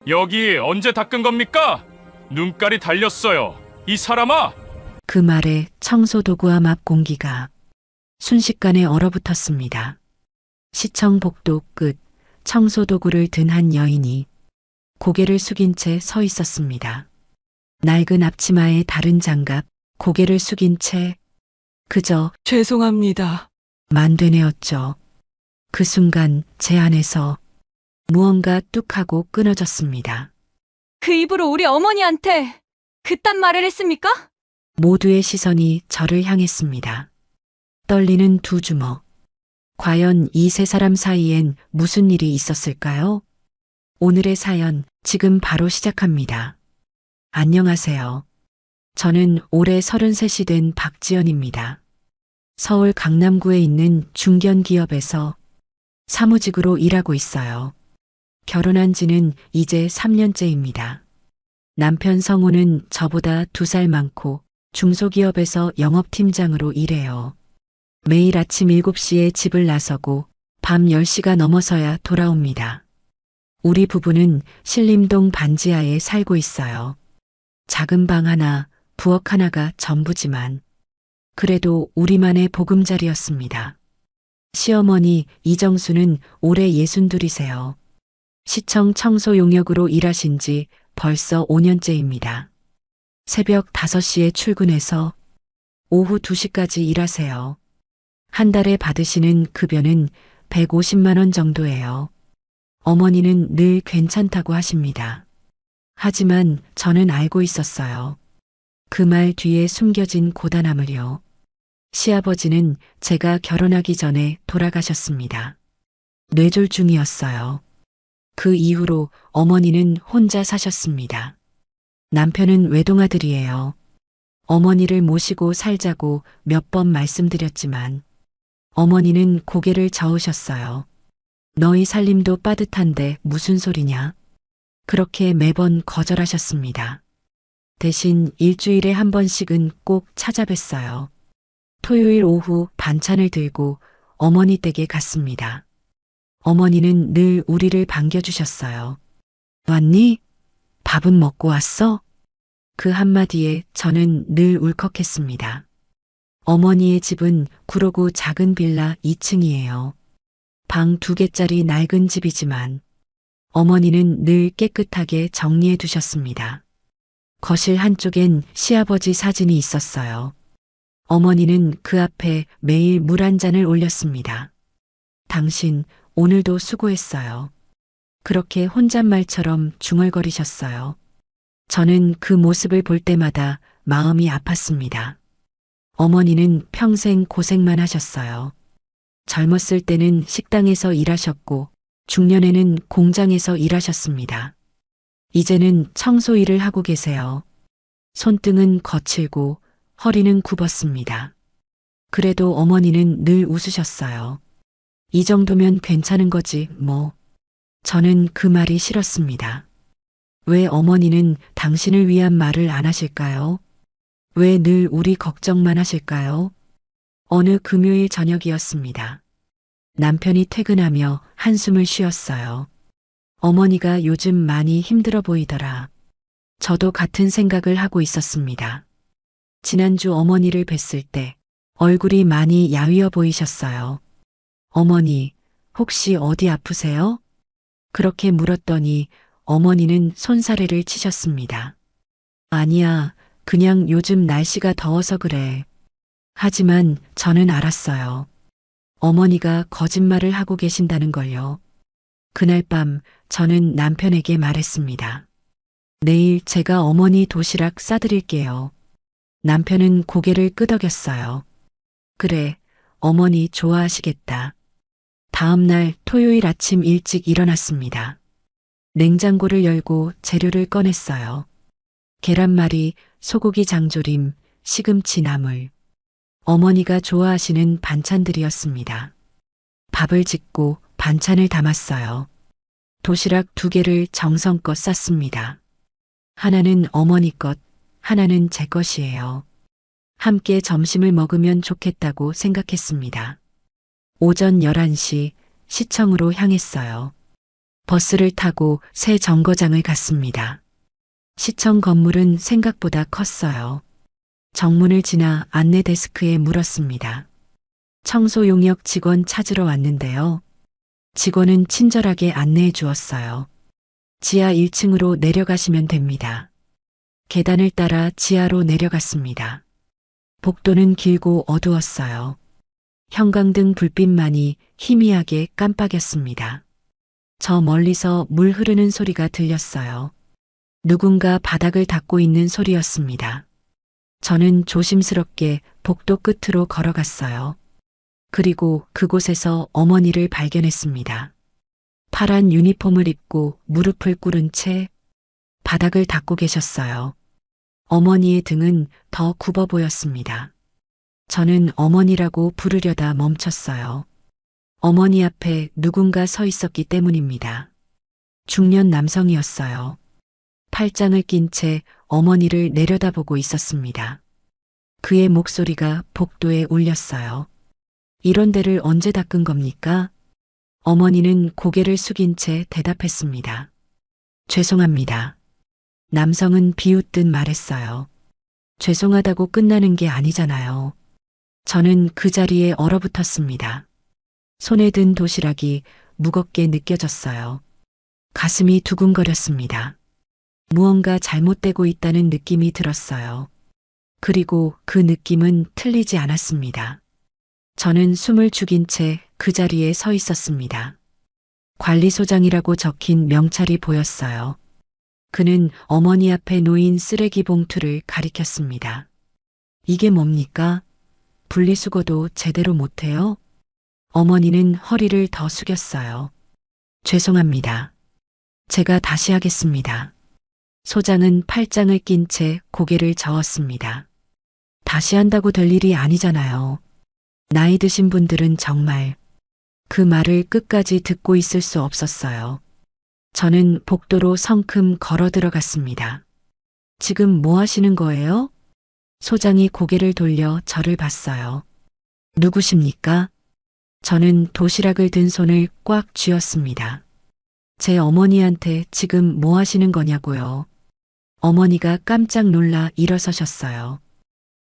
여기 언제 닦은 겁니까? 눈깔이 달렸어요. 이 사람아! 그 말에 청소도구 앞 공기가 순식간에 얼어붙었습니다. 시청 복도 끝 청소도구를 든 한 여인이 고개를 숙인 채 서 있었습니다. 낡은 앞치마에 다른 장갑, 고개를 숙인 채 그저 죄송합니다. 만되뇌었죠. 그 순간 제 안에서 무언가 뚝 하고 끊어졌습니다. 그 입으로 우리 어머니한테 그딴 말을 했습니까? 모두의 시선이 저를 향했습니다. 떨리는 두 주먹. 과연 이 세 사람 사이엔 무슨 일이 있었을까요? 오늘의 사연 지금 바로 시작합니다. 안녕하세요. 저는 올해 33이 된 박지연입니다. 서울 강남구에 있는 중견 기업에서 사무직으로 일하고 있어요. 결혼한 지는 이제 3년째입니다. 남편 성우는 저보다 2살 많고 중소기업에서 영업팀장으로 일해요. 매일 아침 7시에 집을 나서고 밤 10시가 넘어서야 돌아옵니다. 우리 부부는 신림동 반지하에 살고 있어요. 작은 방 하나, 부엌 하나가 전부지만 그래도 우리만의 보금자리였습니다. 시어머니 이정수는 올해 62이세요. 시청 청소 용역으로 일하신 지 벌써 5년째입니다. 새벽 5시에 출근해서 오후 2시까지 일하세요. 한 달에 받으시는 급여는 150만 원 정도예요. 어머니는 늘 괜찮다고 하십니다. 하지만 저는 알고 있었어요. 그 말 뒤에 숨겨진 고단함을요. 시아버지는 제가 결혼하기 전에 돌아가셨습니다. 뇌졸중이었어요. 그 이후로 어머니는 혼자 사셨습니다. 남편은 외동아들이에요. 어머니를 모시고 살자고 몇 번 말씀드렸지만 어머니는 고개를 저으셨어요. 너희 살림도 빠듯한데 무슨 소리냐? 그렇게 매번 거절하셨습니다. 대신 일주일에 한 번씩은 꼭 찾아뵀어요. 토요일 오후 반찬을 들고 어머니 댁에 갔습니다. 어머니는 늘 우리를 반겨주셨어요. 왔니? 밥은 먹고 왔어? 그 한마디에 저는 늘 울컥했습니다. 어머니의 집은 구로구 작은 빌라 2층이에요. 방 2개짜리 낡은 집이지만 어머니는 늘 깨끗하게 정리해 두셨습니다. 거실 한쪽엔 시아버지 사진이 있었어요. 어머니는 그 앞에 매일 물 한 잔을 올렸습니다. 당신 오늘도 수고했어요. 그렇게 혼잣말처럼 중얼거리셨어요. 저는 그 모습을 볼 때마다 마음이 아팠습니다. 어머니는 평생 고생만 하셨어요. 젊었을 때는 식당에서 일하셨고 중년에는 공장에서 일하셨습니다. 이제는 청소 일을 하고 계세요. 손등은 거칠고 허리는 굽었습니다. 그래도 어머니는 늘 웃으셨어요. 이 정도면 괜찮은 거지 뭐. 저는 그 말이 싫었습니다. 왜 어머니는 당신을 위한 말을 안 하실까요? 왜 늘 우리 걱정만 하실까요? 어느 금요일 저녁이었습니다. 남편이 퇴근하며 한숨을 쉬었어요. 어머니가 요즘 많이 힘들어 보이더라. 저도 같은 생각을 하고 있었습니다. 지난주 어머니를 뵀을 때 얼굴이 많이 야위어 보이셨어요. 어머니, 혹시 어디 아프세요? 그렇게 물었더니 어머니는 손사래를 치셨습니다. 아니야, 그냥 요즘 날씨가 더워서 그래. 하지만 저는 알았어요. 어머니가 거짓말을 하고 계신다는 걸요. 그날 밤 저는 남편에게 말했습니다. 내일 제가 어머니 도시락 싸드릴게요. 남편은 고개를 끄덕였어요. 그래, 어머니 좋아하시겠다. 다음 날 토요일 아침 일찍 일어났습니다. 냉장고를 열고 재료를 꺼냈어요. 계란말이, 소고기 장조림, 시금치 나물. 어머니가 좋아하시는 반찬들이었습니다. 밥을 짓고 반찬을 담았어요. 도시락 2개를 정성껏 쌌습니다. 하나는 어머니 것, 하나는 제 것이에요. 함께 점심을 먹으면 좋겠다고 생각했습니다. 오전 11시 시청으로 향했어요. 버스를 타고 새 정거장을 갔습니다. 시청 건물은 생각보다 컸어요. 정문을 지나 안내 데스크에 물었습니다. 청소 용역 직원 찾으러 왔는데요. 직원은 친절하게 안내해 주었어요. 지하 1층으로 내려가시면 됩니다. 계단을 따라 지하로 내려갔습니다. 복도는 길고 어두웠어요. 형광등 불빛만이 희미하게 깜빡였습니다. 저 멀리서 물 흐르는 소리가 들렸어요. 누군가 바닥을 닦고 있는 소리였습니다. 저는 조심스럽게 복도 끝으로 걸어갔어요. 그리고 그곳에서 어머니를 발견했습니다. 파란 유니폼을 입고 무릎을 꿇은 채 바닥을 닦고 계셨어요. 어머니의 등은 더 굽어 보였습니다. 저는 어머니라고 부르려다 멈췄어요. 어머니 앞에 누군가 서 있었기 때문입니다. 중년 남성이었어요. 팔짱을 낀 채 어머니를 내려다보고 있었습니다. 그의 목소리가 복도에 울렸어요. 이런 데를 언제 닦은 겁니까? 어머니는 고개를 숙인 채 대답했습니다. 죄송합니다. 남성은 비웃듯 말했어요. 죄송하다고 끝나는 게 아니잖아요. 저는 그 자리에 얼어붙었습니다. 손에 든 도시락이 무겁게 느껴졌어요. 가슴이 두근거렸습니다. 무언가 잘못되고 있다는 느낌이 들었어요. 그리고 그 느낌은 틀리지 않았습니다. 저는 숨을 죽인 채 그 자리에 서 있었습니다. 관리소장이라고 적힌 명찰이 보였어요. 그는 어머니 앞에 놓인 쓰레기 봉투를 가리켰습니다. 이게 뭡니까? 분리수거도 제대로 못해요? 어머니는 허리를 더 숙였어요. 죄송합니다. 제가 다시 하겠습니다. 소장은 팔짱을 낀 채 고개를 저었습니다. 다시 한다고 될 일이 아니잖아요. 나이 드신 분들은 정말 그 말을 끝까지 듣고 있을 수 없었어요. 저는 복도로 성큼 걸어 들어갔습니다. 지금 뭐 하시는 거예요? 소장이 고개를 돌려 저를 봤어요. 누구십니까? 저는 도시락을 든 손을 꽉 쥐었습니다. 제 어머니한테 지금 뭐 하시는 거냐고요. 어머니가 깜짝 놀라 일어서셨어요.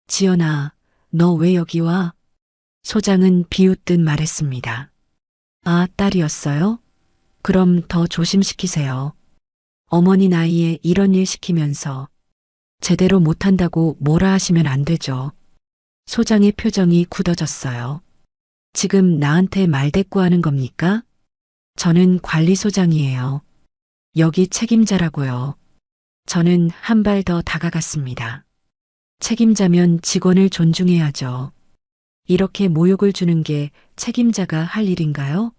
지연아, 너 왜 여기 와? 소장은 비웃듯 말했습니다. 아, 딸이었어요? 그럼 더 조심시키세요. 어머니 나이에 이런 일 시키면서 제대로 못한다고 뭐라 하시면 안 되죠. 소장의 표정이 굳어졌어요. 지금 나한테 말대꾸하는 겁니까? 저는 관리소장이에요. 여기 책임자라고요. 저는 한 발 더 다가갔습니다. 책임자면 직원을 존중해야죠. 이렇게 모욕을 주는 게 책임자가 할 일인가요?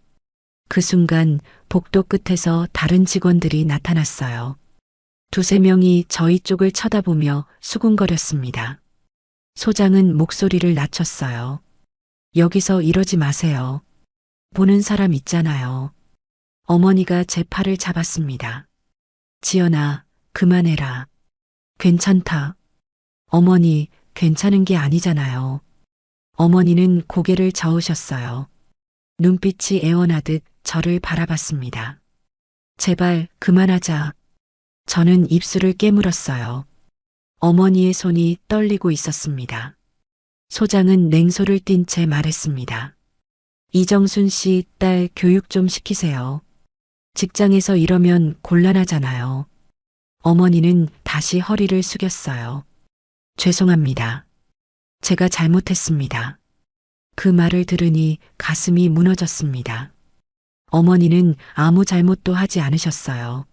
그 순간 복도 끝에서 다른 직원들이 나타났어요. 두세 명이 저희 쪽을 쳐다보며 수군거렸습니다. 소장은 목소리를 낮췄어요. 여기서 이러지 마세요. 보는 사람 있잖아요. 어머니가 제 팔을 잡았습니다. 지연아, 그만해라. 괜찮다. 어머니, 괜찮은 게 아니잖아요. 어머니는 고개를 저으셨어요. 눈빛이 애원하듯 저를 바라봤습니다. 제발 그만하자. 저는 입술을 깨물었어요. 어머니의 손이 떨리고 있었습니다. 소장은 냉소를 띤 채 말했습니다. 이정순 씨 딸 교육 좀 시키세요. 직장에서 이러면 곤란하잖아요. 어머니는 다시 허리를 숙였어요. 죄송합니다. 제가 잘못했습니다. 그 말을 들으니 가슴이 무너졌습니다. 어머니는 아무 잘못도 하지 않으셨어요.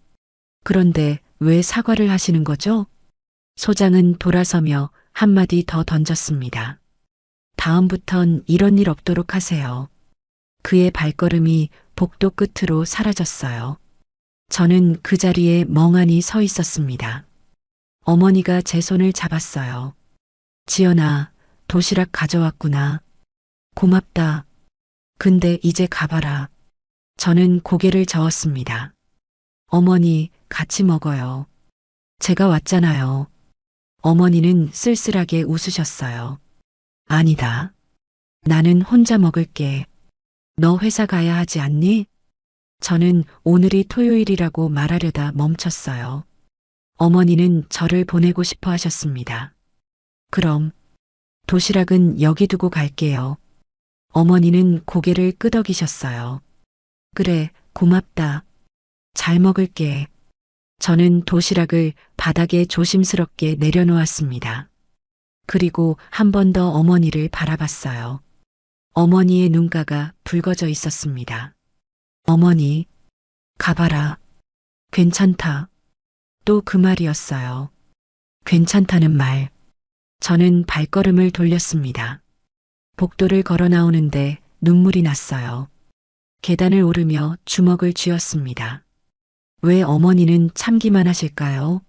그런데 왜 사과를 하시는 거죠? 소장은 돌아서며 한마디 더 던졌습니다. 다음부턴 이런 일 없도록 하세요. 그의 발걸음이 복도 끝으로 사라졌어요. 저는 그 자리에 멍하니 서 있었습니다. 어머니가 제 손을 잡았어요. 지연아, 도시락 가져왔구나. 고맙다. 근데 이제 가봐라. 저는 고개를 저었습니다. 어머니, 같이 먹어요. 제가 왔잖아요. 어머니는 쓸쓸하게 웃으셨어요. 아니다. 나는 혼자 먹을게. 너 회사 가야 하지 않니? 저는 오늘이 토요일이라고 말하려다 멈췄어요. 어머니는 저를 보내고 싶어 하셨습니다. 그럼 도시락은 여기 두고 갈게요. 어머니는 고개를 끄덕이셨어요. 그래, 고맙다. 잘 먹을게. 저는 도시락을 바닥에 조심스럽게 내려놓았습니다. 그리고 한 번 더 어머니를 바라봤어요. 어머니의 눈가가 붉어져 있었습니다. 어머니, 가봐라. 괜찮다. 또 그 말이었어요. 괜찮다는 말. 저는 발걸음을 돌렸습니다. 복도를 걸어 나오는데 눈물이 났어요. 계단을 오르며 주먹을 쥐었습니다. 왜 어머니는 참기만 하실까요?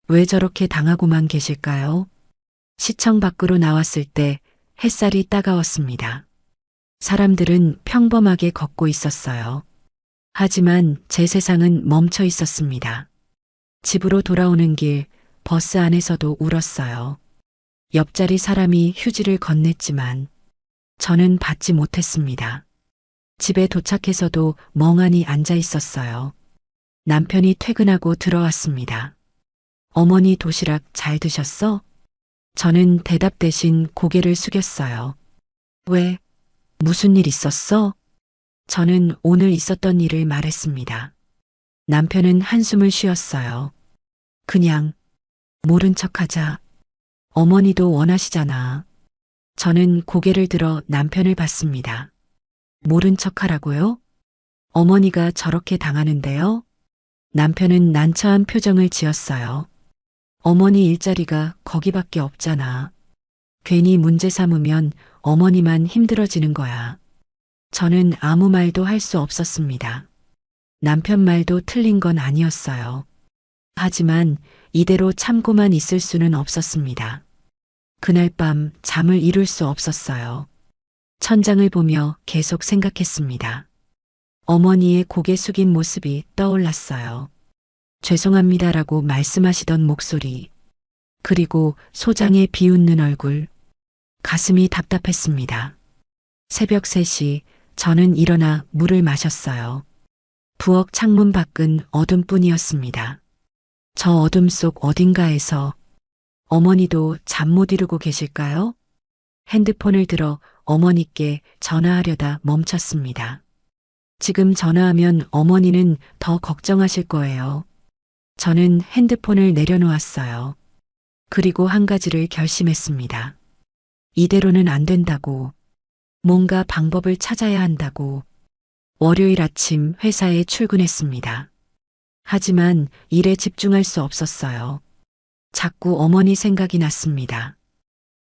왜 저렇게 당하고만 계실까요? 시청 밖으로 나왔을 때 햇살이 따가웠습니다. 사람들은 평범하게 걷고 있었어요. 하지만 제 세상은 멈춰 있었습니다. 집으로 돌아오는 길 버스 안에서도 울었어요. 옆자리 사람이 휴지를 건넸지만 저는 받지 못했습니다. 집에 도착해서도 멍하니 앉아 있었어요. 남편이 퇴근하고 들어왔습니다. 어머니 도시락 잘 드셨어? 저는 대답 대신 고개를 숙였어요. 왜? 무슨 일 있었어? 저는 오늘 있었던 일을 말했습니다. 남편은 한숨을 쉬었어요. 그냥 모른 척하자. 어머니도 원하시잖아. 저는 고개를 들어 남편을 봤습니다. 모른 척하라고요? 어머니가 저렇게 당하는데요? 남편은 난처한 표정을 지었어요. 어머니 일자리가 거기밖에 없잖아. 괜히 문제 삼으면 어머니만 힘들어지는 거야. 저는 아무 말도 할 수 없었습니다. 남편 말도 틀린 건 아니었어요. 하지만 이대로 참고만 있을 수는 없었습니다. 그날 밤 잠을 이룰 수 없었어요. 천장을 보며 계속 생각했습니다. 어머니의 고개 숙인 모습이 떠올랐어요. 죄송합니다라고 말씀하시던 목소리, 그리고 소장의 비웃는 얼굴, 가슴이 답답했습니다. 새벽 3시 저는 일어나 물을 마셨어요. 부엌 창문 밖은 어둠뿐이었습니다. 저 어둠 속 어딘가에서 어머니도 잠 못 이루고 계실까요? 핸드폰을 들어 어머니께 전화하려다 멈췄습니다. 지금 전화하면 어머니는 더 걱정하실 거예요. 저는 핸드폰을 내려놓았어요. 그리고 한 가지를 결심했습니다. 이대로는 안 된다고. 뭔가 방법을 찾아야 한다고. 월요일 아침 회사에 출근했습니다. 하지만 일에 집중할 수 없었어요. 자꾸 어머니 생각이 났습니다.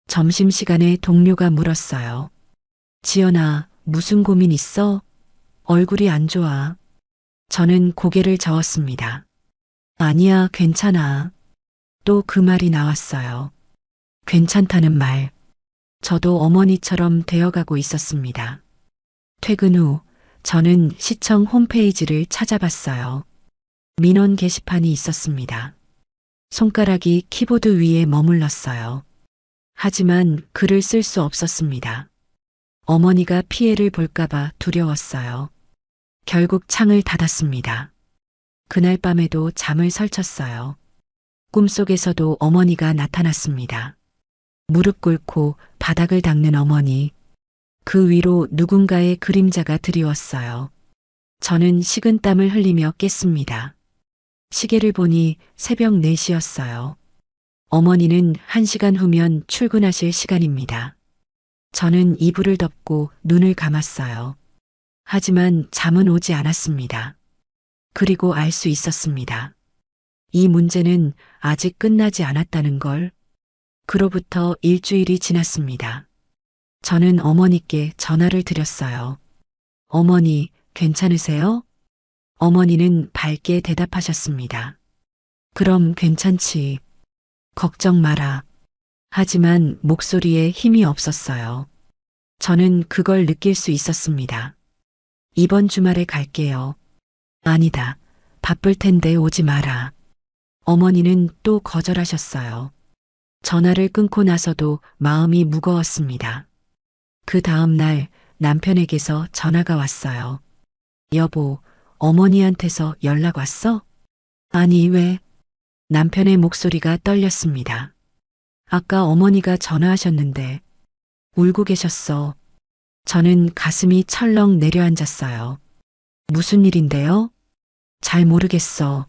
점심시간에 동료가 물었어요. 지연아, 무슨 고민 있어? 얼굴이 안 좋아. 저는 고개를 저었습니다. 아니야, 괜찮아. 또 그 말이 나왔어요. 괜찮다는 말. 저도 어머니처럼 되어가고 있었습니다. 퇴근 후 저는 시청 홈페이지를 찾아봤어요. 민원 게시판이 있었습니다. 손가락이 키보드 위에 머물렀어요. 하지만 글을 쓸 수 없었습니다. 어머니가 피해를 볼까봐 두려웠어요. 결국 창을 닫았습니다. 그날 밤에도 잠을 설쳤어요. 꿈속에서도 어머니가 나타났습니다. 무릎 꿇고 바닥을 닦는 어머니. 그 위로 누군가의 그림자가 드리웠어요. 저는 식은땀을 흘리며 깼습니다. 시계를 보니 새벽 4시였어요. 어머니는 1시간 후면 출근하실 시간입니다. 저는 이불을 덮고 눈을 감았어요. 하지만 잠은 오지 않았습니다. 그리고 알 수 있었습니다. 이 문제는 아직 끝나지 않았다는 걸. 그로부터 일주일이 지났습니다. 저는 어머니께 전화를 드렸어요. 어머니, 괜찮으세요? 어머니는 밝게 대답하셨습니다. 그럼 괜찮지. 걱정 마라. 하지만 목소리에 힘이 없었어요. 저는 그걸 느낄 수 있었습니다. 이번 주말에 갈게요. 아니다. 바쁠 텐데 오지 마라. 어머니는 또 거절하셨어요. 전화를 끊고 나서도 마음이 무거웠습니다. 그 다음 날 남편에게서 전화가 왔어요. 여보, 어머니한테서 연락 왔어? 아니, 왜? 남편의 목소리가 떨렸습니다. 아까 어머니가 전화하셨는데 울고 계셨어. 저는 가슴이 철렁 내려앉았어요. 무슨 일인데요? 잘 모르겠어.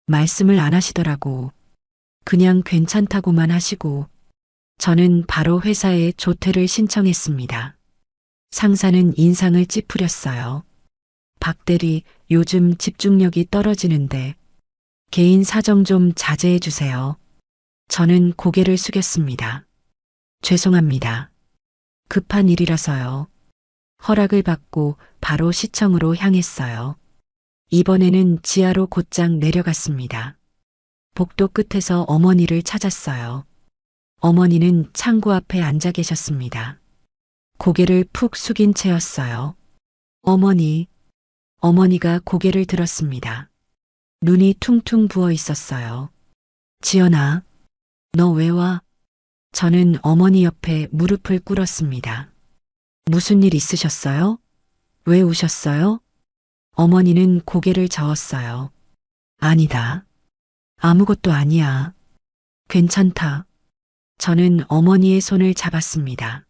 말씀을 안 하시더라고. 그냥 괜찮다고만 하시고. 저는 바로 회사에 조퇴를 신청했습니다. 상사는 인상을 찌푸렸어요. 박 대리, 요즘 집중력이 떨어지는데 개인 사정 좀 자제해 주세요. 저는 고개를 숙였습니다. 죄송합니다. 급한 일이라서요. 허락을 받고 바로 시청으로 향했어요. 이번에는 지하로 곧장 내려갔습니다. 복도 끝에서 어머니를 찾았어요. 어머니는 창고 앞에 앉아 계셨습니다. 고개를 푹 숙인 채였어요. 어머니가 고개를 들었습니다. 눈이 퉁퉁 부어 있었어요. 지연아, 너 왜 와? 저는 어머니 옆에 무릎을 꿇었습니다. 무슨 일 있으셨어요? 왜 우셨어요? 어머니는 고개를 저었어요. 아니다. 아무것도 아니야. 괜찮다. 저는 어머니의 손을 잡았습니다.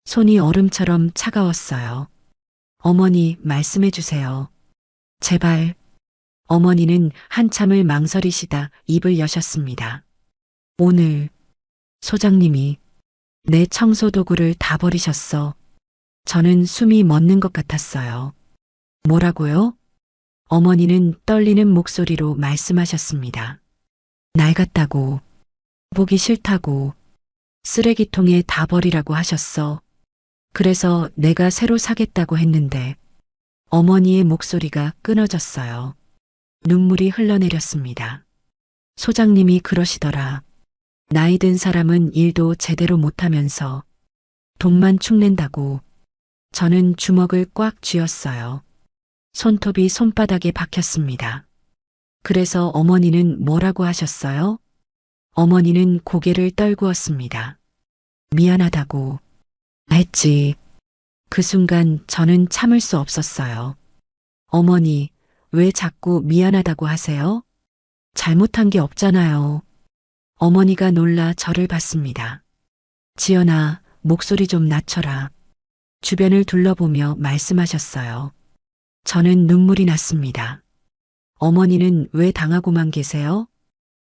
손이 얼음처럼 차가웠어요. 어머니, 말씀해 주세요. 제발. 어머니는 한참을 망설이시다 입을 여셨습니다. 오늘 소장님이 내 청소도구를 다 버리셨어. 저는 숨이 멎는 것 같았어요. 뭐라고요? 어머니는 떨리는 목소리로 말씀하셨습니다. 낡았다고, 보기 싫다고, 쓰레기통에 다 버리라고 하셨어. 그래서 내가 새로 사겠다고 했는데 어머니의 목소리가 끊어졌어요. 눈물이 흘러내렸습니다. 소장님이 그러시더라. 나이 든 사람은 일도 제대로 못하면서 돈만 축낸다고. 저는 주먹을 꽉 쥐었어요. 손톱이 손바닥에 박혔습니다. 그래서 어머니는 뭐라고 하셨어요? 어머니는 고개를 떨구었습니다. 미안하다고 했지. 그 순간 저는 참을 수 없었어요. 어머니, 왜 자꾸 미안하다고 하세요? 잘못한 게 없잖아요. 어머니가 놀라 저를 봤습니다. 지연아, 목소리 좀 낮춰라. 주변을 둘러보며 말씀하셨어요. 저는 눈물이 났습니다. 어머니는 왜 당하고만 계세요?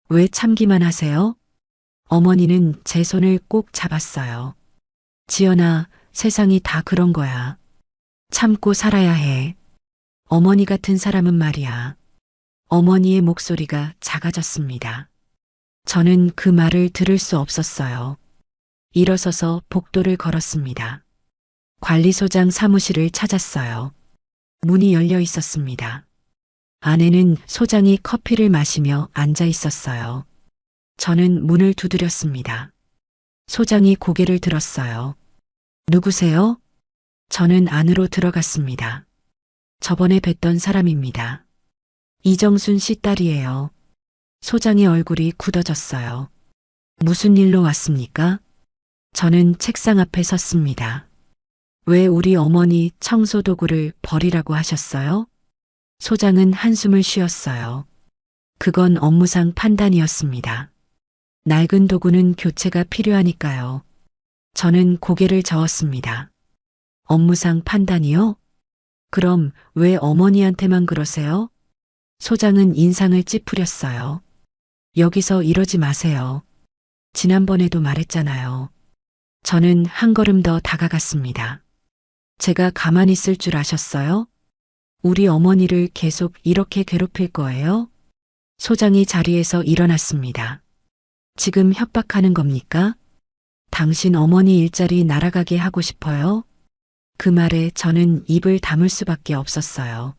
왜 참기만 하세요? 어머니는 제 손을 꼭 잡았어요. 지연아, 세상이 다 그런 거야. 참고 살아야 해. 어머니 같은 사람은 말이야. 어머니의 목소리가 작아졌습니다. 저는 그 말을 들을 수 없었어요. 일어서서 복도를 걸었습니다. 관리소장 사무실을 찾았어요. 문이 열려 있었습니다. 안에는 소장이 커피를 마시며 앉아 있었어요. 저는 문을 두드렸습니다. 소장이 고개를 들었어요. 누구세요? 저는 안으로 들어갔습니다. 저번에 뵀던 사람입니다. 이정순 씨 딸이에요. 소장의 얼굴이 굳어졌어요. 무슨 일로 왔습니까? 저는 책상 앞에 섰습니다. 왜 우리 어머니 청소도구를 버리라고 하셨어요? 소장은 한숨을 쉬었어요. 그건 업무상 판단이었습니다. 낡은 도구는 교체가 필요하니까요. 저는 고개를 저었습니다. 업무상 판단이요? 그럼 왜 어머니한테만 그러세요? 소장은 인상을 찌푸렸어요. 여기서 이러지 마세요. 지난번에도 말했잖아요. 저는 한 걸음 더 다가갔습니다. 제가 가만히 있을 줄 아셨어요? 우리 어머니를 계속 이렇게 괴롭힐 거예요? 소장이 자리에서 일어났습니다. 지금 협박하는 겁니까? 당신 어머니 일자리 날아가게 하고 싶어요? 그 말에 저는 입을 다물 수밖에 없었어요.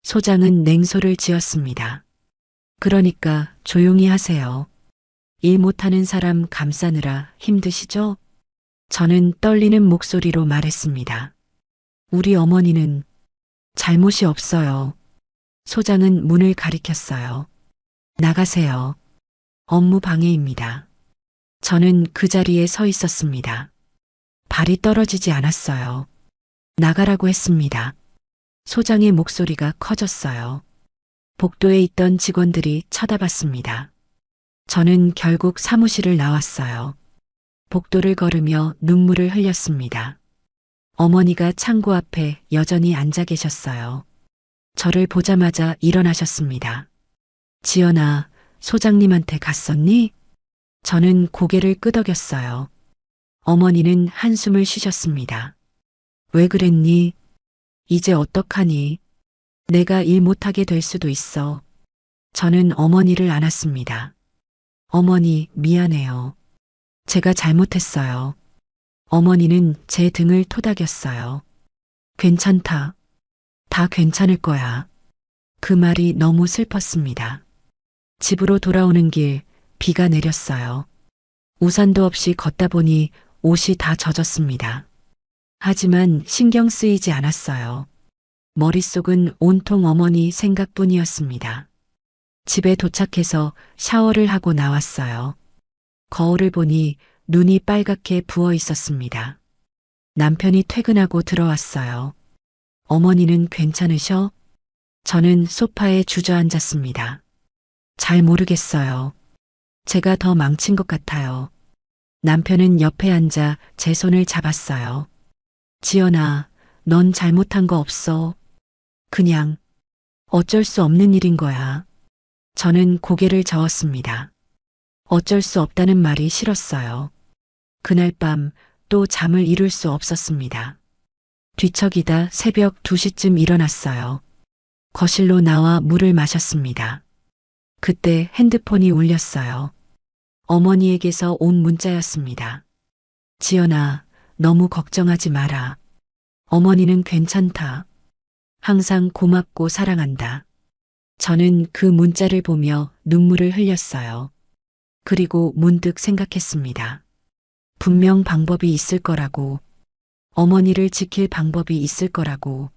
소장은 냉소를 지었습니다. 그러니까 조용히 하세요. 일 못하는 사람 감싸느라 힘드시죠? 저는 떨리는 목소리로 말했습니다. 우리 어머니는 잘못이 없어요. 소장은 문을 가리켰어요. 나가세요. 업무 방해입니다. 저는 그 자리에 서 있었습니다. 발이 떨어지지 않았어요. 나가라고 했습니다. 소장의 목소리가 커졌어요. 복도에 있던 직원들이 쳐다봤습니다. 저는 결국 사무실을 나왔어요. 복도를 걸으며 눈물을 흘렸습니다. 어머니가 창고 앞에 여전히 앉아 계셨어요. 저를 보자마자 일어나셨습니다. 지연아, 소장님한테 갔었니? 저는 고개를 끄덕였어요. 어머니는 한숨을 쉬셨습니다. 왜 그랬니? 이제 어떡하니? 내가 일 못하게 될 수도 있어. 저는 어머니를 안았습니다. 어머니, 미안해요. 제가 잘못했어요. 어머니는 제 등을 토닥였어요. 괜찮다. 다 괜찮을 거야. 그 말이 너무 슬펐습니다. 집으로 돌아오는 길, 비가 내렸어요. 우산도 없이 걷다 보니 옷이 다 젖었습니다. 하지만 신경 쓰이지 않았어요. 머릿속은 온통 어머니 생각뿐이었습니다. 집에 도착해서 샤워를 하고 나왔어요. 거울을 보니 눈이 빨갛게 부어 있었습니다. 남편이 퇴근하고 들어왔어요. 어머니는 괜찮으셔? 저는 소파에 주저앉았습니다. 잘 모르겠어요. 제가 더 망친 것 같아요. 남편은 옆에 앉아 제 손을 잡았어요. 지연아, 넌 잘못한 거 없어. 그냥 어쩔 수 없는 일인 거야. 저는 고개를 저었습니다. 어쩔 수 없다는 말이 싫었어요. 그날 밤 또 잠을 이룰 수 없었습니다. 뒤척이다 새벽 2시쯤 일어났어요. 거실로 나와 물을 마셨습니다. 그때 핸드폰이 울렸어요. 어머니에게서 온 문자였습니다. 지연아, 너무 걱정하지 마라. 어머니는 괜찮다. 항상 고맙고 사랑한다. 저는 그 문자를 보며 눈물을 흘렸어요. 그리고 문득 생각했습니다. 분명 방법이 있을 거라고. 어머니를 지킬 방법이 있을 거라고.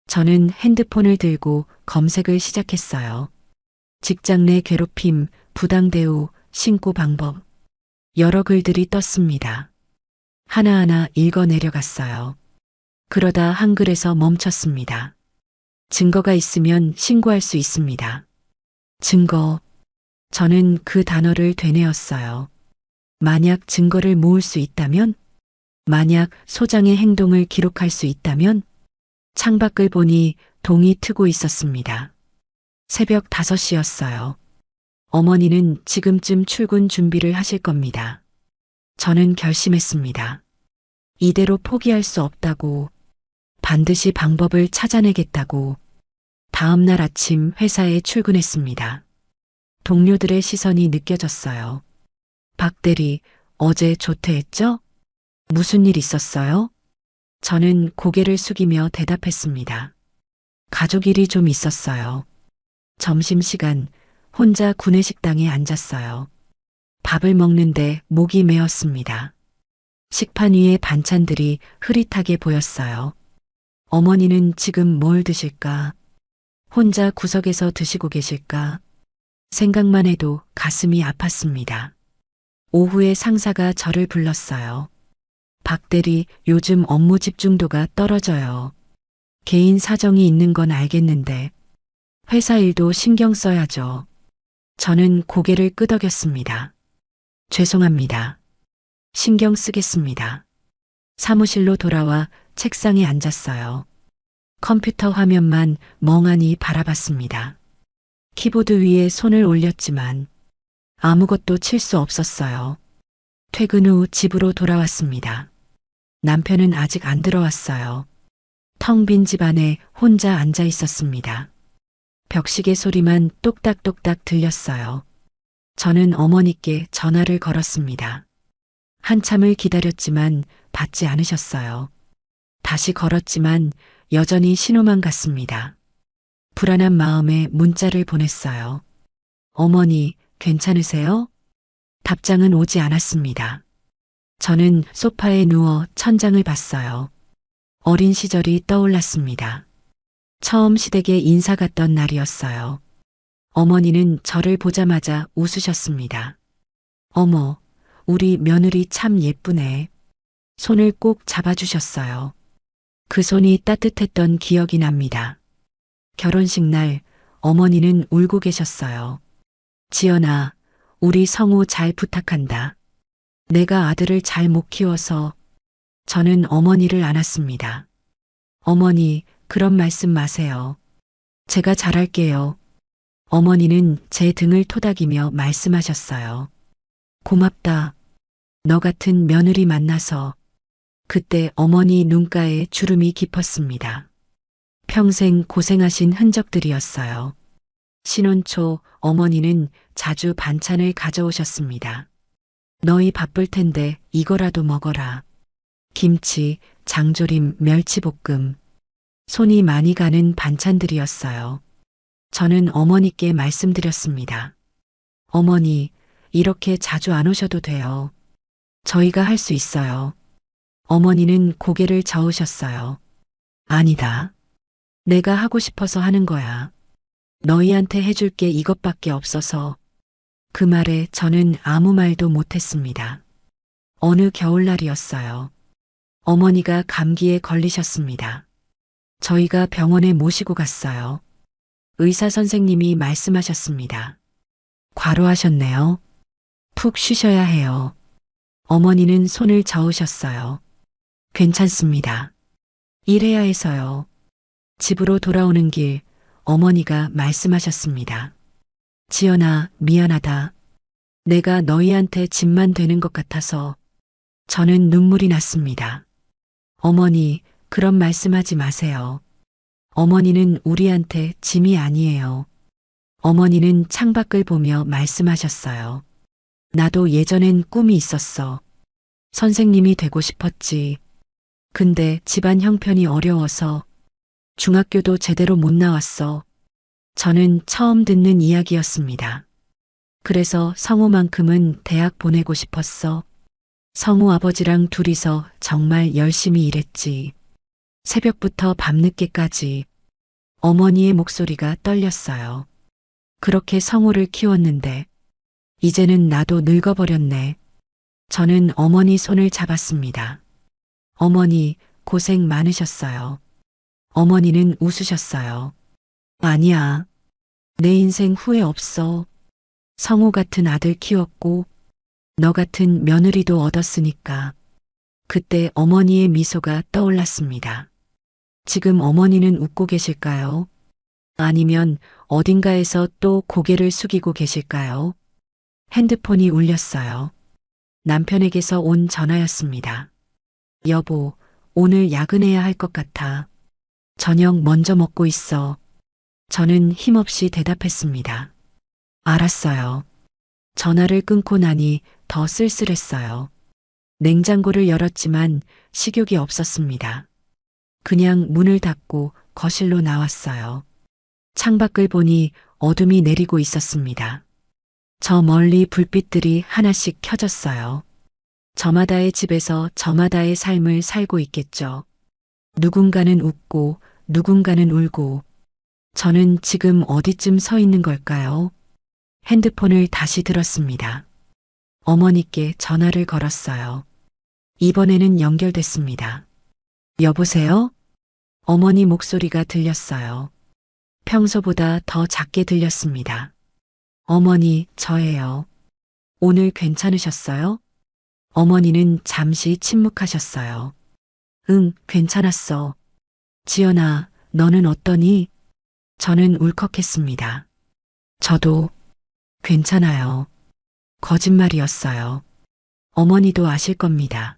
저는 핸드폰을 들고 검색을 시작했어요. 직장 내 괴롭힘, 부당 대우, 신고 방법. 여러 글들이 떴습니다. 하나하나 읽어 내려갔어요. 그러다 한 글에서 멈췄습니다. 증거가 있으면 신고할 수 있습니다. 증거. 저는 그 단어를 되뇌었어요. 만약 증거를 모을 수 있다면? 만약 소장의 행동을 기록할 수 있다면? 창밖을 보니 동이 트고 있었습니다. 새벽 5시였어요. 어머니는 지금쯤 출근 준비를 하실 겁니다. 저는 결심했습니다. 이대로 포기할 수 없다고. 반드시 방법을 찾아내겠다고. 다음 날 아침 회사에 출근했습니다. 동료들의 시선이 느껴졌어요. 박 대리, 어제 조퇴했죠? 무슨 일 있었어요? 저는 고개를 숙이며 대답했습니다. 가족 일이 좀 있었어요. 점심시간 혼자 구내식당에 앉았어요. 밥을 먹는데 목이 메었습니다. 식판 위에 반찬들이 흐릿하게 보였어요. 어머니는 지금 뭘 드실까? 혼자 구석에서 드시고 계실까? 생각만 해도 가슴이 아팠습니다. 오후에 상사가 저를 불렀어요. 박 대리, 요즘 업무 집중도가 떨어져요. 개인 사정이 있는 건 알겠는데 회사 일도 신경 써야죠. 저는 고개를 끄덕였습니다. 죄송합니다. 신경 쓰겠습니다. 사무실로 돌아와 책상에 앉았어요. 컴퓨터 화면만 멍하니 바라봤습니다. 키보드 위에 손을 올렸지만 아무것도 칠 수 없었어요. 퇴근 후 집으로 돌아왔습니다. 남편은 아직 안 들어왔어요. 텅 빈 집 안에 혼자 앉아 있었습니다. 벽시계 소리만 똑딱똑딱 들렸어요. 저는 어머니께 전화를 걸었습니다. 한참을 기다렸지만 받지 않으셨어요. 다시 걸었지만 여전히 신호만 갔습니다. 불안한 마음에 문자를 보냈어요. 어머니, 괜찮으세요? 답장은 오지 않았습니다. 저는 소파에 누워 천장을 봤어요. 어린 시절이 떠올랐습니다. 처음 시댁에 인사 갔던 날이었어요. 어머니는 저를 보자마자 웃으셨습니다. 어머, 우리 며느리 참 예쁘네. 손을 꼭 잡아주셨어요. 그 손이 따뜻했던 기억이 납니다. 결혼식 날 어머니는 울고 계셨어요. 지연아, 우리 성우 잘 부탁한다. 내가 아들을 잘 못 키워서. 저는 어머니를 안았습니다. 어머니, 그런 말씀 마세요. 제가 잘할게요. 어머니는 제 등을 토닥이며 말씀하셨어요. 고맙다. 너 같은 며느리 만나서. 그때 어머니 눈가에 주름이 깊었습니다. 평생 고생하신 흔적들이었어요. 신혼 초 어머니는 자주 반찬을 가져오셨습니다. 너희 바쁠 텐데 이거라도 먹어라. 김치, 장조림, 멸치볶음. 손이 많이 가는 반찬들이었어요. 저는 어머니께 말씀드렸습니다. 어머니, 이렇게 자주 안 오셔도 돼요. 저희가 할 수 있어요. 어머니는 고개를 저으셨어요. 아니다. 내가 하고 싶어서 하는 거야. 너희한테 해줄 게 이것밖에 없어서. 그 말에 저는 아무 말도 못했습니다. 어느 겨울날이었어요. 어머니가 감기에 걸리셨습니다. 저희가 병원에 모시고 갔어요. 의사 선생님이 말씀하셨습니다. 과로하셨네요. 푹 쉬셔야 해요. 어머니는 손을 저으셨어요. 괜찮습니다. 일해야 해서요. 집으로 돌아오는 길 어머니가 말씀하셨습니다. 지연아, 미안하다. 내가 너희한테 짐만 되는 것 같아서. 저는 눈물이 났습니다. 어머니, 그런 말씀하지 마세요. 어머니는 우리한테 짐이 아니에요. 어머니는 창밖을 보며 말씀하셨어요. 나도 예전엔 꿈이 있었어. 선생님이 되고 싶었지. 근데 집안 형편이 어려워서 중학교도 제대로 못 나왔어. 저는 처음 듣는 이야기였습니다. 그래서 성우만큼은 대학 보내고 싶었어. 성우 아버지랑 둘이서 정말 열심히 일했지. 새벽부터 밤늦게까지. 어머니의 목소리가 떨렸어요. 그렇게 성우를 키웠는데 이제는 나도 늙어버렸네. 저는 어머니 손을 잡았습니다. 어머니, 고생 많으셨어요. 어머니는 웃으셨어요. 아니야. 내 인생 후회 없어. 성우 같은 아들 키웠고 너 같은 며느리도 얻었으니까. 그때 어머니의 미소가 떠올랐습니다. 지금 어머니는 웃고 계실까요? 아니면 어딘가에서 또 고개를 숙이고 계실까요? 핸드폰이 울렸어요. 남편에게서 온 전화였습니다. 여보, 오늘 야근해야 할 것 같아. 저녁 먼저 먹고 있어. 저는 힘없이 대답했습니다. 알았어요. 전화를 끊고 나니 더 쓸쓸했어요. 냉장고를 열었지만 식욕이 없었습니다. 그냥 문을 닫고 거실로 나왔어요. 창밖을 보니 어둠이 내리고 있었습니다. 저 멀리 불빛들이 하나씩 켜졌어요. 저마다의 집에서 저마다의 삶을 살고 있겠죠. 누군가는 웃고 누군가는 울고. 저는 지금 어디쯤 서 있는 걸까요? 핸드폰을 다시 들었습니다. 어머니께 전화를 걸었어요. 이번에는 연결됐습니다. 여보세요? 어머니 목소리가 들렸어요. 평소보다 더 작게 들렸습니다. 어머니, 저예요. 오늘 괜찮으셨어요? 어머니는 잠시 침묵하셨어요. 응, 괜찮았어. 지연아, 너는 어떠니? 저는 울컥했습니다. 저도 괜찮아요. 거짓말이었어요. 어머니도 아실 겁니다.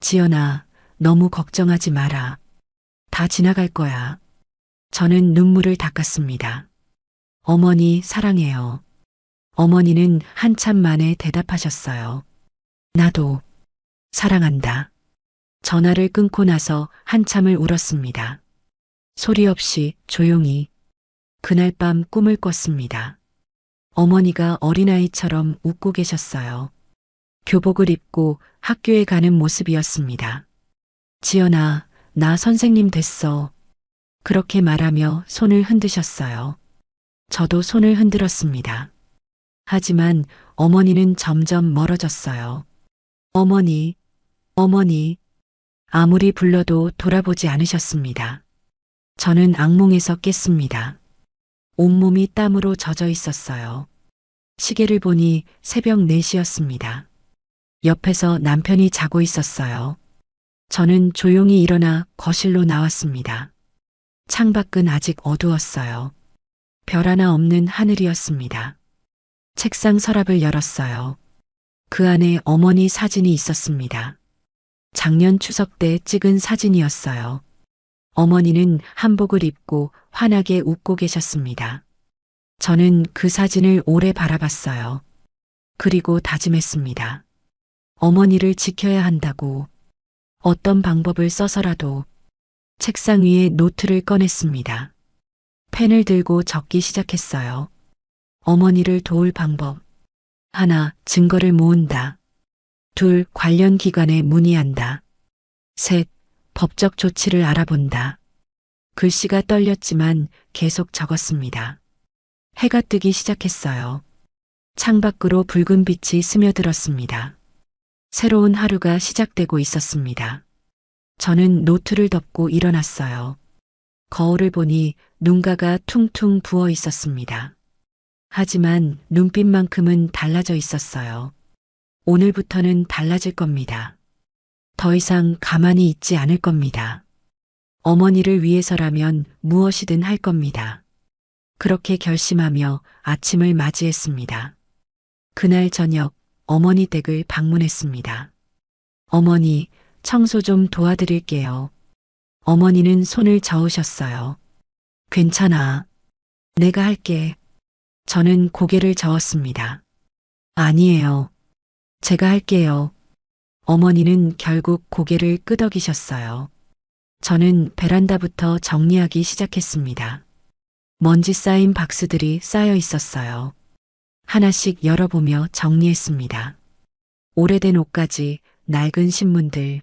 지연아, 너무 걱정하지 마라. 다 지나갈 거야. 저는 눈물을 닦았습니다. 어머니, 사랑해요. 어머니는 한참 만에 대답하셨어요. 나도 사랑한다. 전화를 끊고 나서 한참을 울었습니다. 소리 없이 조용히. 그날 밤 꿈을 꿨습니다. 어머니가 어린아이처럼 웃고 계셨어요. 교복을 입고 학교에 가는 모습이었습니다. 지연아, 나 선생님 됐어. 그렇게 말하며 손을 흔드셨어요. 저도 손을 흔들었습니다. 하지만 어머니는 점점 멀어졌어요. 어머니, 어머니. 아무리 불러도 돌아보지 않으셨습니다. 저는 악몽에서 깼습니다. 온몸이 땀으로 젖어 있었어요. 시계를 보니 새벽 4시였습니다. 옆에서 남편이 자고 있었어요. 저는 조용히 일어나 거실로 나왔습니다. 창밖은 아직 어두웠어요. 별 하나 없는 하늘이었습니다. 책상 서랍을 열었어요. 그 안에 어머니 사진이 있었습니다. 작년 추석 때 찍은 사진이었어요. 어머니는 한복을 입고 환하게 웃고 계셨습니다. 저는 그 사진을 오래 바라봤어요. 그리고 다짐했습니다. 어머니를 지켜야 한다고. 어떤 방법을 써서라도. 책상 위에 노트를 꺼냈습니다. 펜을 들고 적기 시작했어요. 어머니를 도울 방법. 1. 증거를 모은다. 2. 관련 기관에 문의한다. 3. 법적 조치를 알아본다. 글씨가 떨렸지만 계속 적었습니다. 해가 뜨기 시작했어요. 창밖으로 붉은 빛이 스며들었습니다. 새로운 하루가 시작되고 있었습니다. 저는 노트를 덮고 일어났어요. 거울을 보니 눈가가 퉁퉁 부어 있었습니다. 하지만 눈빛만큼은 달라져 있었어요. 오늘부터는 달라질 겁니다. 더 이상 가만히 있지 않을 겁니다. 어머니를 위해서라면 무엇이든 할 겁니다. 그렇게 결심하며 아침을 맞이했습니다. 그날 저녁 어머니 댁을 방문했습니다. 어머니, 청소 좀 도와드릴게요. 어머니는 손을 저으셨어요. 괜찮아. 내가 할게. 저는 고개를 저었습니다. 아니에요. 제가 할게요. 어머니는 결국 고개를 끄덕이셨어요. 저는 베란다부터 정리하기 시작했습니다. 먼지 쌓인 박스들이 쌓여 있었어요. 하나씩 열어보며 정리했습니다. 오래된 옷가지, 낡은 신문들,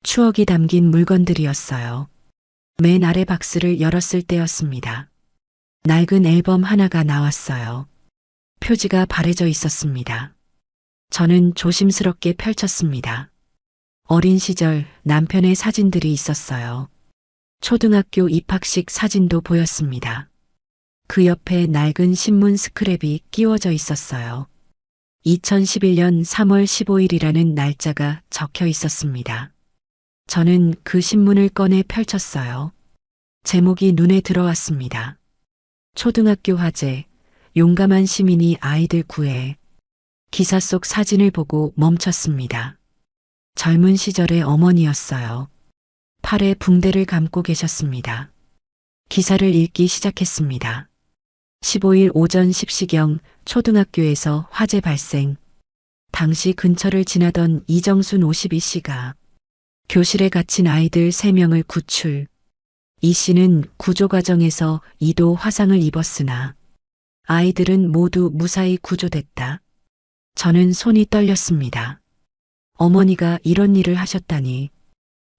추억이 담긴 물건들이었어요. 맨 아래 박스를 열었을 때였습니다. 낡은 앨범 하나가 나왔어요. 표지가 바래져 있었습니다. 저는 조심스럽게 펼쳤습니다. 어린 시절 남편의 사진들이 있었어요. 초등학교 입학식 사진도 보였습니다. 그 옆에 낡은 신문 스크랩이 끼워져 있었어요. 2011년 3월 15일이라는 날짜가 적혀 있었습니다. 저는 그 신문을 꺼내 펼쳤어요. 제목이 눈에 들어왔습니다. 초등학교 화재, 용감한 시민이 아이들 구해. 기사 속 사진을 보고 멈췄습니다. 젊은 시절의 어머니였어요. 팔에 붕대를 감고 계셨습니다. 기사를 읽기 시작했습니다. 15일 오전 10시경 초등학교에서 화재 발생. 당시 근처를 지나던 이정순 52씨가 교실에 갇힌 아이들 3명을 구출. 이 씨는 구조 과정에서 2도 화상을 입었으나 아이들은 모두 무사히 구조됐다. 저는 손이 떨렸습니다. 어머니가 이런 일을 하셨다니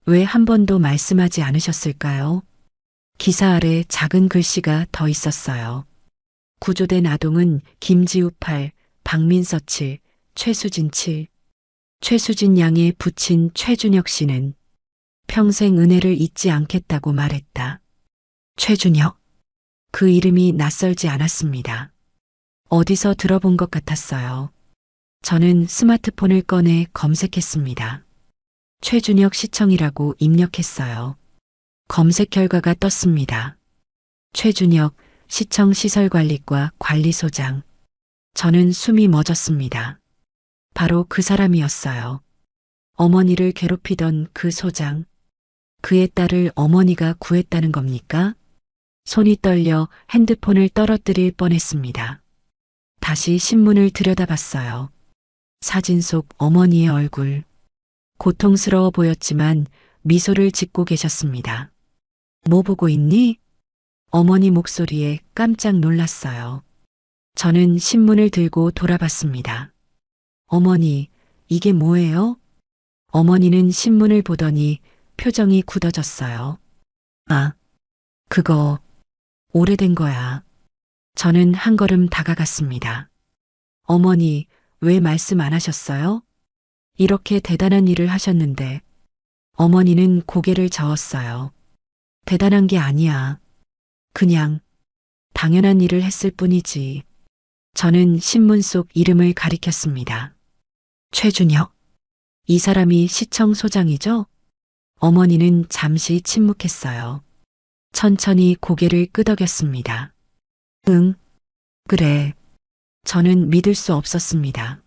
왜 한 번도 말씀하지 않으셨을까요? 기사 아래 작은 글씨가 더 있었어요. 구조된 아동은 김지우 8, 박민서 7, 최수진 7. 최수진 양의 부친 최준혁 씨는 평생 은혜를 잊지 않겠다고 말했다. 최준혁. 그 이름이 낯설지 않았습니다. 어디서 들어본 것 같았어요. 저는 스마트폰을 꺼내 검색했습니다. 최준혁 시청이라고 입력했어요. 검색 결과가 떴습니다. 최준혁 시청 시설관리과 관리소장. 저는 숨이 멎었습니다. 바로 그 사람이었어요. 어머니를 괴롭히던 그 소장. 그의 딸을 어머니가 구했다는 겁니까? 손이 떨려 핸드폰을 떨어뜨릴 뻔했습니다. 다시 신문을 들여다봤어요. 사진 속 어머니의 얼굴. 고통스러워 보였지만 미소를 짓고 계셨습니다. 뭐 보고 있니? 어머니 목소리에 깜짝 놀랐어요. 저는 신문을 들고 돌아봤습니다. 어머니, 이게 뭐예요? 어머니는 신문을 보더니 표정이 굳어졌어요. 아, 그거 오래된 거야. 저는 한 걸음 다가갔습니다. 어머니, 왜 말씀 안 하셨어요? 이렇게 대단한 일을 하셨는데 어머니는 고개를 저었어요. 대단한 게 아니야. 그냥 당연한 일을 했을 뿐이지. 저는 신문 속 이름을 가리켰습니다. 최준혁. 이 사람이 시청 소장이죠? 어머니는 잠시 침묵했어요. 천천히 고개를 끄덕였습니다. 응, 그래. 저는 믿을 수 없었습니다.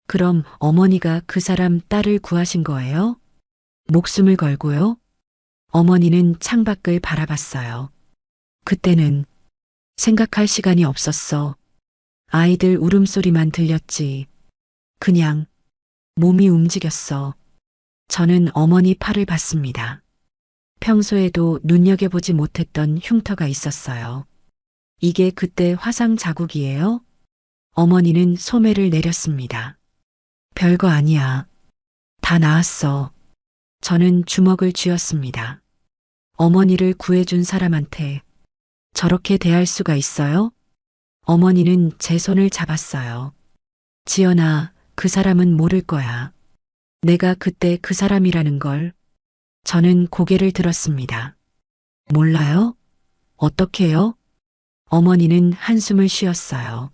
그럼 어머니가 그 사람 딸을 구하신 거예요? 목숨을 걸고요? 어머니는 창밖을 바라봤어요. 그때는 생각할 시간이 없었어. 아이들 울음소리만 들렸지. 그냥 몸이 움직였어. 저는 어머니 팔을 봤습니다. 평소에도 눈여겨보지 못했던 흉터가 있었어요. 이게 그때 화상 자국이에요? 어머니는 소매를 내렸습니다. 별거 아니야. 다 나았어. 저는 주먹을 쥐었습니다. 어머니를 구해준 사람한테 저렇게 대할 수가 있어요? 어머니는 제 손을 잡았어요. 지연아, 그 사람은 모를 거야. 내가 그때 그 사람이라는 걸. 저는 고개를 들었습니다. 몰라요? 어떻게요? 어머니는 한숨을 쉬었어요.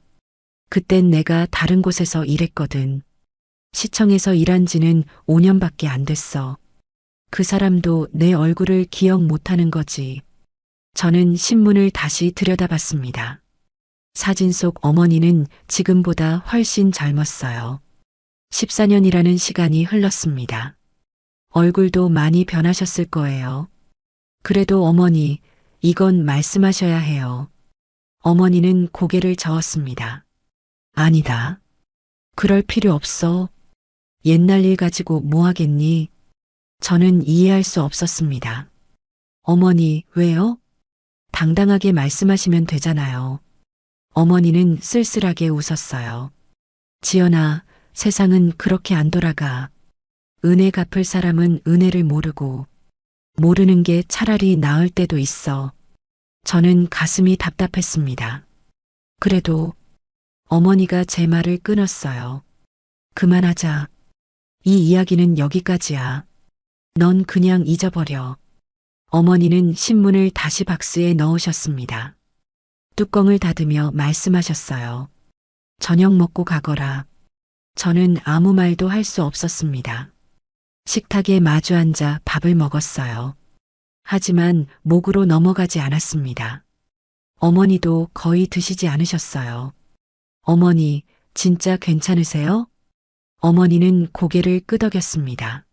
그땐 내가 다른 곳에서 일했거든. 시청에서 일한 지는 5년밖에 안 됐어. 그 사람도 내 얼굴을 기억 못하는 거지. 저는 신문을 다시 들여다봤습니다. 사진 속 어머니는 지금보다 훨씬 젊었어요. 14년이라는 시간이 흘렀습니다. 얼굴도 많이 변하셨을 거예요. 그래도 어머니, 이건 말씀하셔야 해요. 어머니는 고개를 저었습니다. 아니다. 그럴 필요 없어. 옛날 일 가지고 뭐 하겠니? 저는 이해할 수 없었습니다. 어머니, 왜요? 당당하게 말씀하시면 되잖아요. 어머니는 쓸쓸하게 웃었어요. 지연아, 세상은 그렇게 안 돌아가. 은혜 갚을 사람은 은혜를 모르고, 모르는 게 차라리 나을 때도 있어. 저는 가슴이 답답했습니다. 그래도 어머니가 제 말을 끊었어요. 그만하자. 이 이야기는 여기까지야. 넌 그냥 잊어버려. 어머니는 신문을 다시 박스에 넣으셨습니다. 뚜껑을 닫으며 말씀하셨어요. 저녁 먹고 가거라. 저는 아무 말도 할 수 없었습니다. 식탁에 마주 앉아 밥을 먹었어요. 하지만 목으로 넘어가지 않았습니다. 어머니도 거의 드시지 않으셨어요. 어머니, 진짜 괜찮으세요? 어머니는 고개를 끄덕였습니다.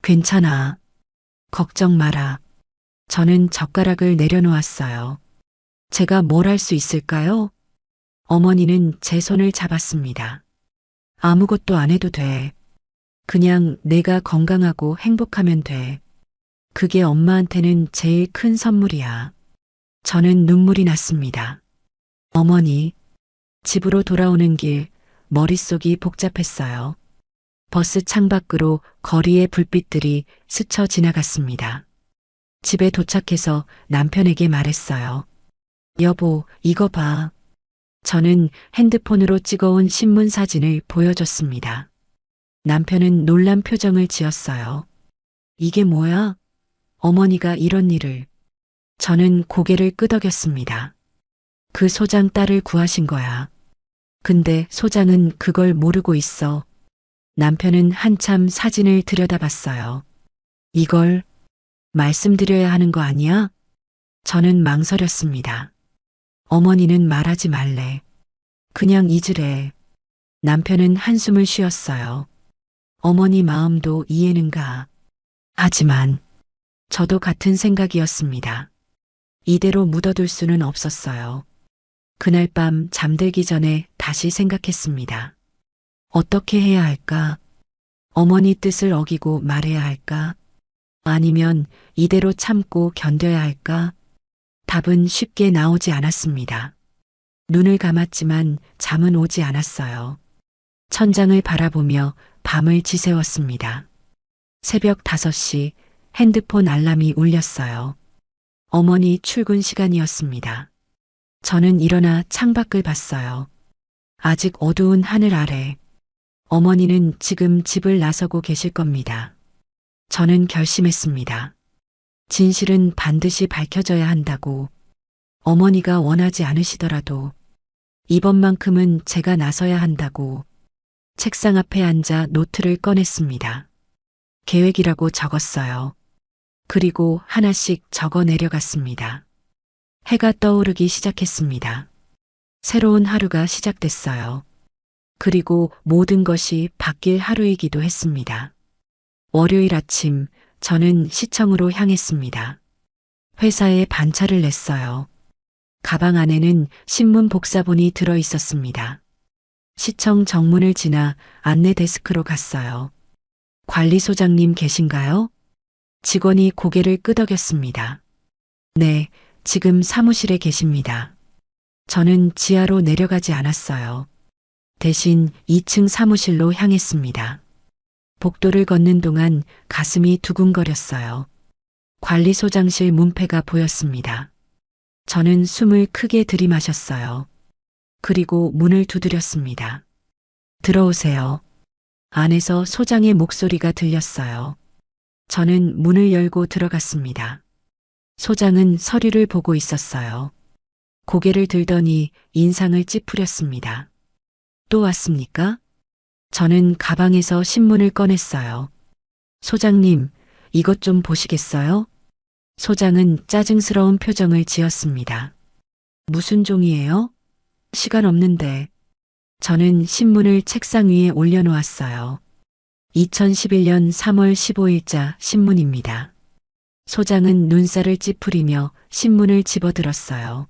괜찮아. 걱정 마라. 저는 젓가락을 내려놓았어요. 제가 뭘 할 수 있을까요? 어머니는 제 손을 잡았습니다. 아무것도 안 해도 돼. 그냥 내가 건강하고 행복하면 돼. 그게 엄마한테는 제일 큰 선물이야. 저는 눈물이 났습니다. 어머니, 집으로 돌아오는 길, 머릿속이 복잡했어요. 버스 창밖으로 거리의 불빛들이 스쳐 지나갔습니다. 집에 도착해서 남편에게 말했어요. 여보, 이거 봐. 저는 핸드폰으로 찍어온 신문 사진을 보여줬습니다. 남편은 놀란 표정을 지었어요. 이게 뭐야? 어머니가 이런 일을. 저는 고개를 끄덕였습니다. 그 소장 딸을 구하신 거야. 근데 소장은 그걸 모르고 있어. 남편은 한참 사진을 들여다봤어요. 이걸 말씀드려야 하는 거 아니야? 저는 망설였습니다. 어머니는 말하지 말래. 그냥 잊으래. 남편은 한숨을 쉬었어요. 어머니 마음도 이해는 가. 하지만 저도 같은 생각이었습니다. 이대로 묻어둘 수는 없었어요. 그날 밤 잠들기 전에 다시 생각했습니다. 어떻게 해야 할까? 어머니 뜻을 어기고 말해야 할까? 아니면 이대로 참고 견뎌야 할까? 답은 쉽게 나오지 않았습니다. 눈을 감았지만 잠은 오지 않았어요. 천장을 바라보며 밤을 지새웠습니다. 새벽 5시 핸드폰 알람이 울렸어요. 어머니 출근 시간이었습니다. 저는 일어나 창밖을 봤어요. 아직 어두운 하늘 아래 어머니는 지금 집을 나서고 계실 겁니다. 저는 결심했습니다. 진실은 반드시 밝혀져야 한다고. 어머니가 원하지 않으시더라도 이번만큼은 제가 나서야 한다고. 책상 앞에 앉아 노트를 꺼냈습니다. 계획이라고 적었어요. 그리고 하나씩 적어 내려갔습니다. 해가 떠오르기 시작했습니다. 새로운 하루가 시작됐어요. 그리고 모든 것이 바뀔 하루이기도 했습니다. 월요일 아침, 저는 시청으로 향했습니다. 회사에 반차를 냈어요. 가방 안에는 신문 복사본이 들어 있었습니다. 시청 정문을 지나 안내 데스크로 갔어요. 관리소장님 계신가요? 직원이 고개를 끄덕였습니다. 네, 지금 사무실에 계십니다. 저는 지하로 내려가지 않았어요. 대신 2층 사무실로 향했습니다. 복도를 걷는 동안 가슴이 두근거렸어요. 관리소장실 문패가 보였습니다. 저는 숨을 크게 들이마셨어요. 그리고 문을 두드렸습니다. 들어오세요. 안에서 소장의 목소리가 들렸어요. 저는 문을 열고 들어갔습니다. 소장은 서류를 보고 있었어요. 고개를 들더니 인상을 찌푸렸습니다. 또 왔습니까? 저는 가방에서 신문을 꺼냈어요. 소장님, 이것 좀 보시겠어요? 소장은 짜증스러운 표정을 지었습니다. 무슨 종이에요? 시간 없는데. 저는 신문을 책상 위에 올려놓았어요. 2011년 3월 15일자 신문입니다. 소장은 눈살을 찌푸리며 신문을 집어들었어요.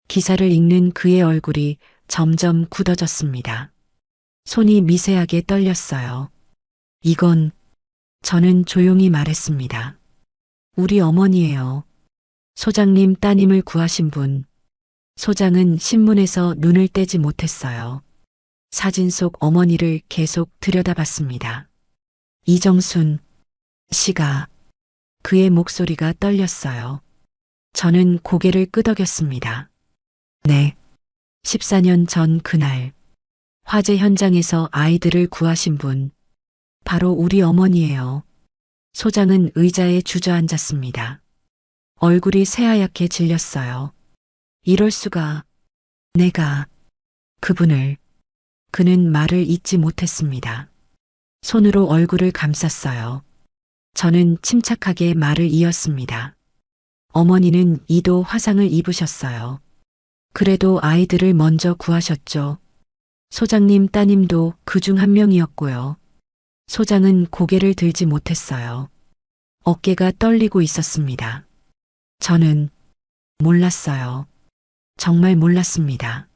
기사를 읽는 그의 얼굴이 점점 굳어졌습니다. 손이 미세하게 떨렸어요. 이건, 저는 조용히 말했습니다. 우리 어머니예요. 소장님 따님을 구하신 분. 소장은 신문에서 눈을 떼지 못했어요. 사진 속 어머니를 계속 들여다봤습니다. 이정순 씨가. 그의 목소리가 떨렸어요. 저는 고개를 끄덕였습니다. 네. 14년 전 그날. 화재 현장에서 아이들을 구하신 분. 바로 우리 어머니예요. 소장은 의자에 주저앉았습니다. 얼굴이 새하얗게 질렸어요. 이럴 수가. 내가 그분을. 그는 말을 잇지 못했습니다. 손으로 얼굴을 감쌌어요. 저는 침착하게 말을 이었습니다. 어머니는 2도 화상을 입으셨어요. 그래도 아이들을 먼저 구하셨죠. 소장님 따님도 그중 한 명이었고요. 소장은 고개를 들지 못했어요. 어깨가 떨리고 있었습니다. 저는 몰랐어요. 정말 몰랐습니다.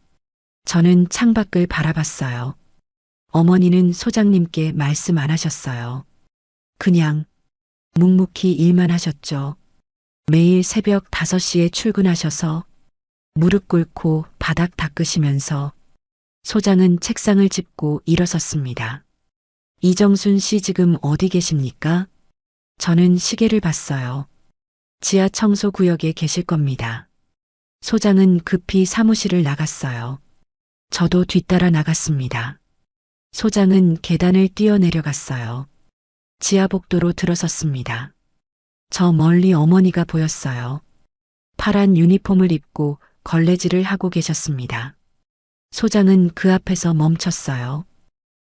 저는 창밖을 바라봤어요. 어머니는 소장님께 말씀 안 하셨어요. 그냥 묵묵히 일만 하셨죠. 매일 새벽 5시에 출근하셔서 무릎 꿇고 바닥 닦으시면서. 소장은 책상을 짚고 일어섰습니다. 이정순 씨 지금 어디 계십니까? 저는 시계를 봤어요. 지하 청소 구역에 계실 겁니다. 소장은 급히 사무실을 나갔어요. 저도 뒤따라 나갔습니다. 소장은 계단을 뛰어내려갔어요. 지하 복도로 들어섰습니다. 저 멀리 어머니가 보였어요. 파란 유니폼을 입고 걸레질을 하고 계셨습니다. 소장은 그 앞에서 멈췄어요.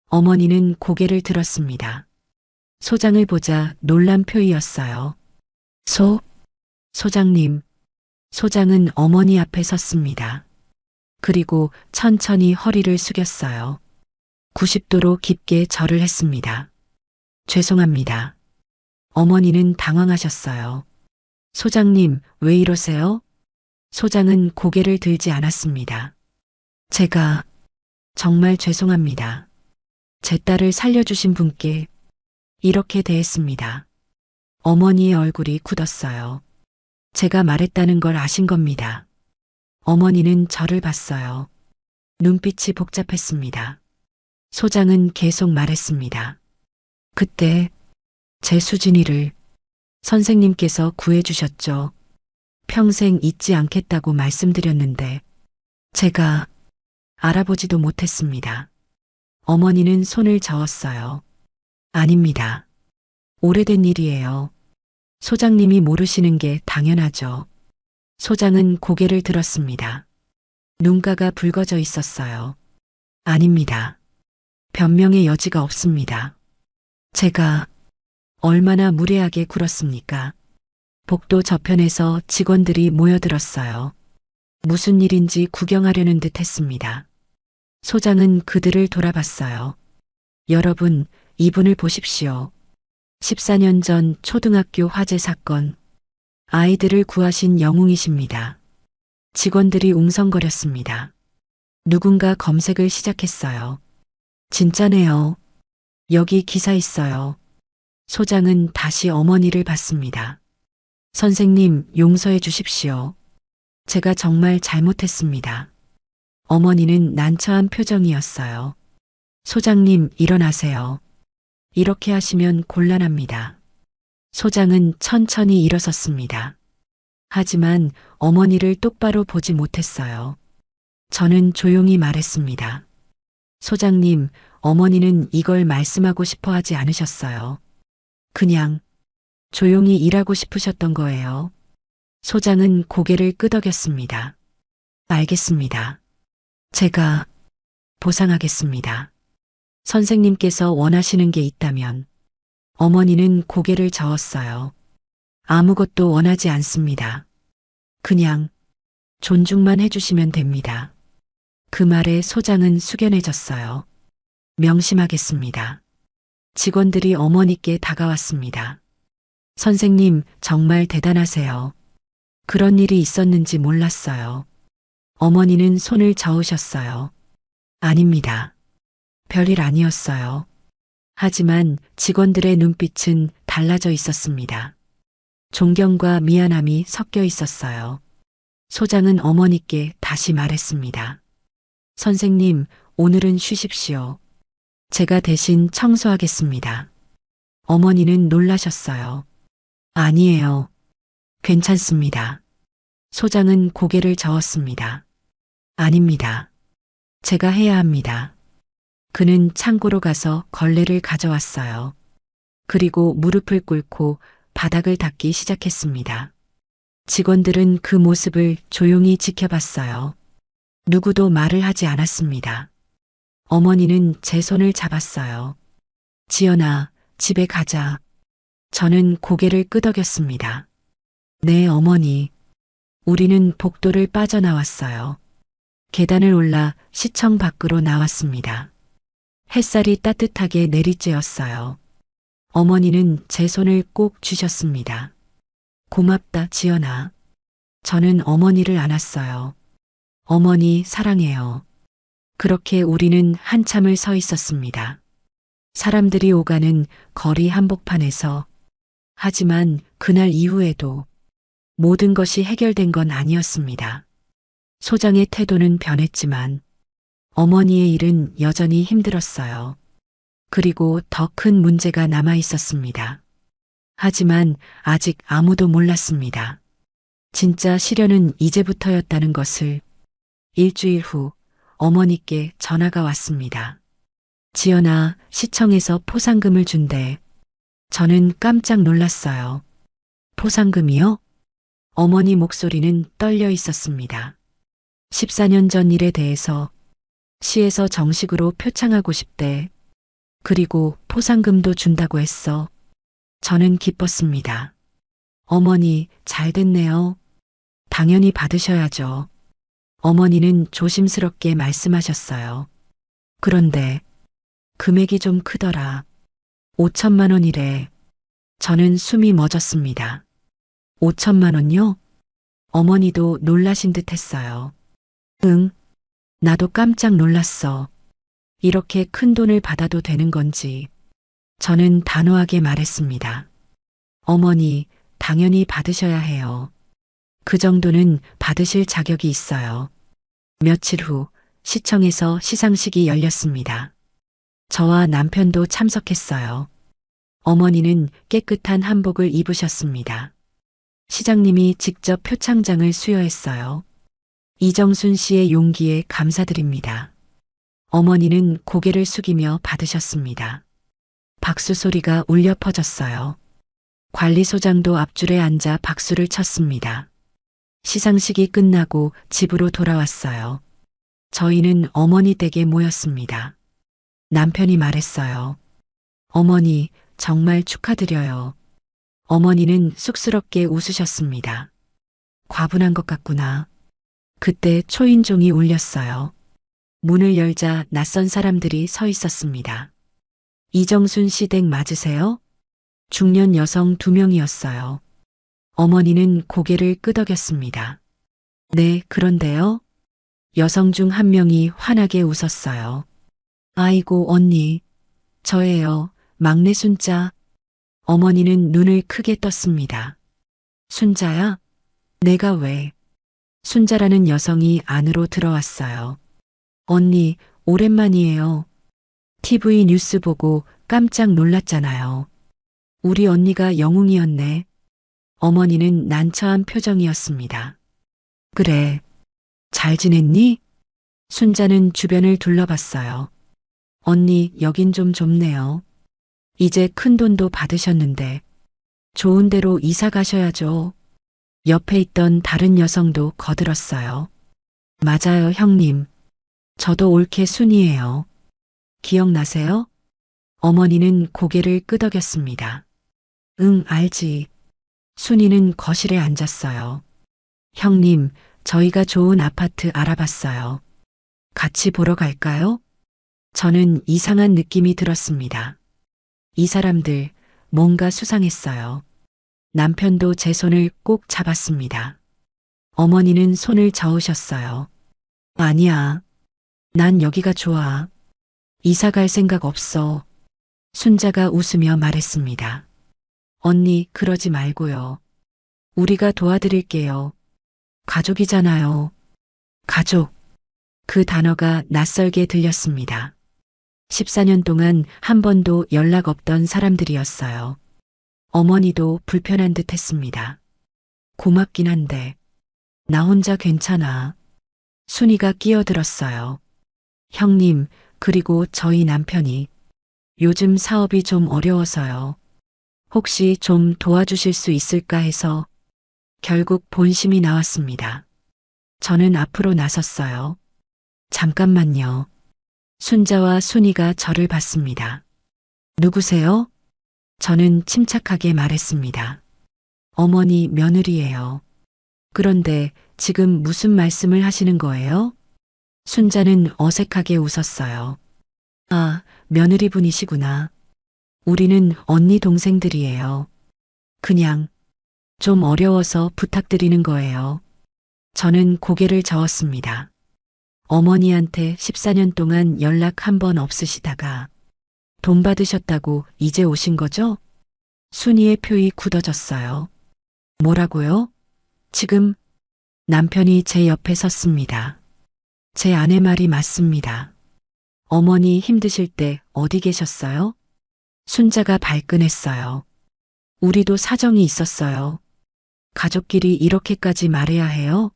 어머니는 고개를 들었습니다. 소장을 보자 놀란 표이었어요. 소장님. 소장은 어머니 앞에 섰습니다. 그리고 천천히 허리를 숙였어요. 90도로 깊게 절을 했습니다. 죄송합니다. 어머니는 당황하셨어요. 소장님, 왜 이러세요? 소장은 고개를 들지 않았습니다. 제가 정말 죄송합니다. 제 딸을 살려주신 분께 이렇게 대했습니다. 어머니의 얼굴이 굳었어요. 제가 말했다는 걸 아신 겁니다. 어머니는 저를 봤어요. 눈빛이 복잡했습니다. 소장은 계속 말했습니다. 그때 제 수진이를 선생님께서 구해주셨죠. 평생 잊지 않겠다고 말씀드렸는데 제가 알아보지도 못했습니다. 어머니는 손을 저었어요. 아닙니다. 오래된 일이에요. 소장님이 모르시는 게 당연하죠. 소장은 고개를 들었습니다. 눈가가 붉어져 있었어요. 아닙니다. 변명의 여지가 없습니다. 제가 얼마나 무례하게 굴었습니까? 복도 저편에서 직원들이 모여들었어요. 무슨 일인지 구경하려는 듯 했습니다. 소장은 그들을 돌아봤어요. 여러분, 이분을 보십시오. 14년 전 초등학교 화재 사건, 아이들을 구하신 영웅이십니다. 직원들이 웅성거렸습니다. 누군가 검색을 시작했어요. 진짜네요. 여기 기사 있어요. 소장은 다시 어머니를 봤습니다. 선생님, 용서해 주십시오. 제가 정말 잘못했습니다. 어머니는 난처한 표정이었어요. 소장님, 일어나세요. 이렇게 하시면 곤란합니다. 소장은 천천히 일어섰습니다. 하지만 어머니를 똑바로 보지 못했어요. 저는 조용히 말했습니다. 소장님, 어머니는 이걸 말씀하고 싶어 하지 않으셨어요. 그냥 조용히 일하고 싶으셨던 거예요. 소장은 고개를 끄덕였습니다. 알겠습니다. 제가 보상하겠습니다. 선생님께서 원하시는 게 있다면. 어머니는 고개를 저었어요. 아무것도 원하지 않습니다. 그냥 존중만 해주시면 됩니다. 그 말에 소장은 숙연해졌어요. 명심하겠습니다. 직원들이 어머니께 다가왔습니다. 선생님, 정말 대단하세요. 그런 일이 있었는지 몰랐어요. 어머니는 손을 저으셨어요. 아닙니다. 별일 아니었어요. 하지만 직원들의 눈빛은 달라져 있었습니다. 존경과 미안함이 섞여 있었어요. 소장은 어머니께 다시 말했습니다. 선생님, 오늘은 쉬십시오. 제가 대신 청소하겠습니다. 어머니는 놀라셨어요. 아니에요. 괜찮습니다. 소장은 고개를 저었습니다. 아닙니다. 제가 해야 합니다. 그는 창고로 가서 걸레를 가져왔어요. 그리고 무릎을 꿇고 바닥을 닦기 시작했습니다. 직원들은 그 모습을 조용히 지켜봤어요. 누구도 말을 하지 않았습니다. 어머니는 제 손을 잡았어요. 지연아, 집에 가자. 저는 고개를 끄덕였습니다. 네, 어머니. 우리는 복도를 빠져나왔어요. 계단을 올라 시청 밖으로 나왔습니다. 햇살이 따뜻하게 내리쬐었어요. 어머니는 제 손을 꼭 쥐셨습니다. 고맙다, 지연아. 저는 어머니를 안았어요. 어머니, 사랑해요. 그렇게 우리는 한참을 서 있었습니다. 사람들이 오가는 거리 한복판에서. 하지만 그날 이후에도 모든 것이 해결된 건 아니었습니다. 소장의 태도는 변했지만 어머니의 일은 여전히 힘들었어요. 그리고 더 큰 문제가 남아 있었습니다. 하지만 아직 아무도 몰랐습니다. 진짜 시련은 이제부터였다는 것을. 일주일 후 어머니께 전화가 왔습니다. 지연아, 시청에서 포상금을 준대. 저는 깜짝 놀랐어요. 포상금이요? 어머니 목소리는 떨려 있었습니다. 14년 전 일에 대해서 시에서 정식으로 표창하고 싶대. 그리고 포상금도 준다고 했어. 저는 기뻤습니다. 어머니, 잘 됐네요. 당연히 받으셔야죠. 어머니는 조심스럽게 말씀하셨어요. 그런데 금액이 좀 크더라. 5천만 원이래. 저는 숨이 멎었습니다. 5천만 원요? 어머니도 놀라신 듯 했어요. 응, 나도 깜짝 놀랐어. 이렇게 큰 돈을 받아도 되는 건지. 저는 단호하게 말했습니다. 어머니, 당연히 받으셔야 해요. 그 정도는 받으실 자격이 있어요. 며칠 후 시청에서 시상식이 열렸습니다. 저와 남편도 참석했어요. 어머니는 깨끗한 한복을 입으셨습니다. 시장님이 직접 표창장을 수여했어요. 이정순 씨의 용기에 감사드립니다. 어머니는 고개를 숙이며 받으셨습니다. 박수 소리가 울려 퍼졌어요. 관리소장도 앞줄에 앉아 박수를 쳤습니다. 시상식이 끝나고 집으로 돌아왔어요. 저희는 어머니 댁에 모였습니다. 남편이 말했어요. 어머니, 정말 축하드려요. 어머니는 쑥스럽게 웃으셨습니다. 과분한 것 같구나. 그때 초인종이 울렸어요. 문을 열자 낯선 사람들이 서 있었습니다. 이정순 씨 댁 맞으세요? 중년 여성 2명이었어요. 어머니는 고개를 끄덕였습니다. 네, 그런데요. 여성 중 한 명이 환하게 웃었어요. 아이고, 언니. 저예요. 막내 순자. 어머니는 눈을 크게 떴습니다. 순자야? 내가 왜? 순자라는 여성이 안으로 들어왔어요. 언니, 오랜만이에요. TV 뉴스 보고 깜짝 놀랐잖아요. 우리 언니가 영웅이었네. 어머니는 난처한 표정이었습니다. 그래. 잘 지냈니? 순자는 주변을 둘러봤어요. 언니, 여긴 좀 좁네요. 이제 큰 돈도 받으셨는데 좋은 데로 이사 가셔야죠. 옆에 있던 다른 여성도 거들었어요. 맞아요, 형님. 저도 올케 순이에요. 기억나세요? 어머니는 고개를 끄덕였습니다. 응, 알지. 순이는 거실에 앉았어요. 형님, 저희가 좋은 아파트 알아봤어요. 같이 보러 갈까요? 저는 이상한 느낌이 들었습니다. 이 사람들 뭔가 수상했어요. 남편도 제 손을 꼭 잡았습니다. 어머니는 손을 저으셨어요. 아니야. 난 여기가 좋아. 이사 갈 생각 없어. 순자가 웃으며 말했습니다. 언니, 그러지 말고요. 우리가 도와드릴게요. 가족이잖아요. 가족. 그 단어가 낯설게 들렸습니다. 14년 동안 한 번도 연락 없던 사람들이었어요. 어머니도 불편한 듯 했습니다. 고맙긴 한데, 나 혼자 괜찮아. 순이가 끼어들었어요. 형님, 그리고 저희 남편이 요즘 사업이 좀 어려워서요. 혹시 좀 도와주실 수 있을까 해서 결국 본심이 나왔습니다. 저는 앞으로 나섰어요. 잠깐만요. 순자와 순이가 저를 봤습니다. 누구세요? 저는 침착하게 말했습니다. 어머니 며느리예요. 그런데 지금 무슨 말씀을 하시는 거예요? 순자는 어색하게 웃었어요. 아, 며느리분이시구나. 우리는 언니 동생들이에요. 그냥 좀 어려워서 부탁드리는 거예요. 저는 고개를 저었습니다. 어머니한테 14년 동안 연락 한 번 없으시다가 돈 받으셨다고 이제 오신 거죠? 순이의 표이 굳어졌어요. 뭐라고요? 지금 남편이 제 옆에 섰습니다. 제 아내 말이 맞습니다. 어머니 힘드실 때 어디 계셨어요? 순자가 발끈했어요. 우리도 사정이 있었어요. 가족끼리 이렇게까지 말해야 해요?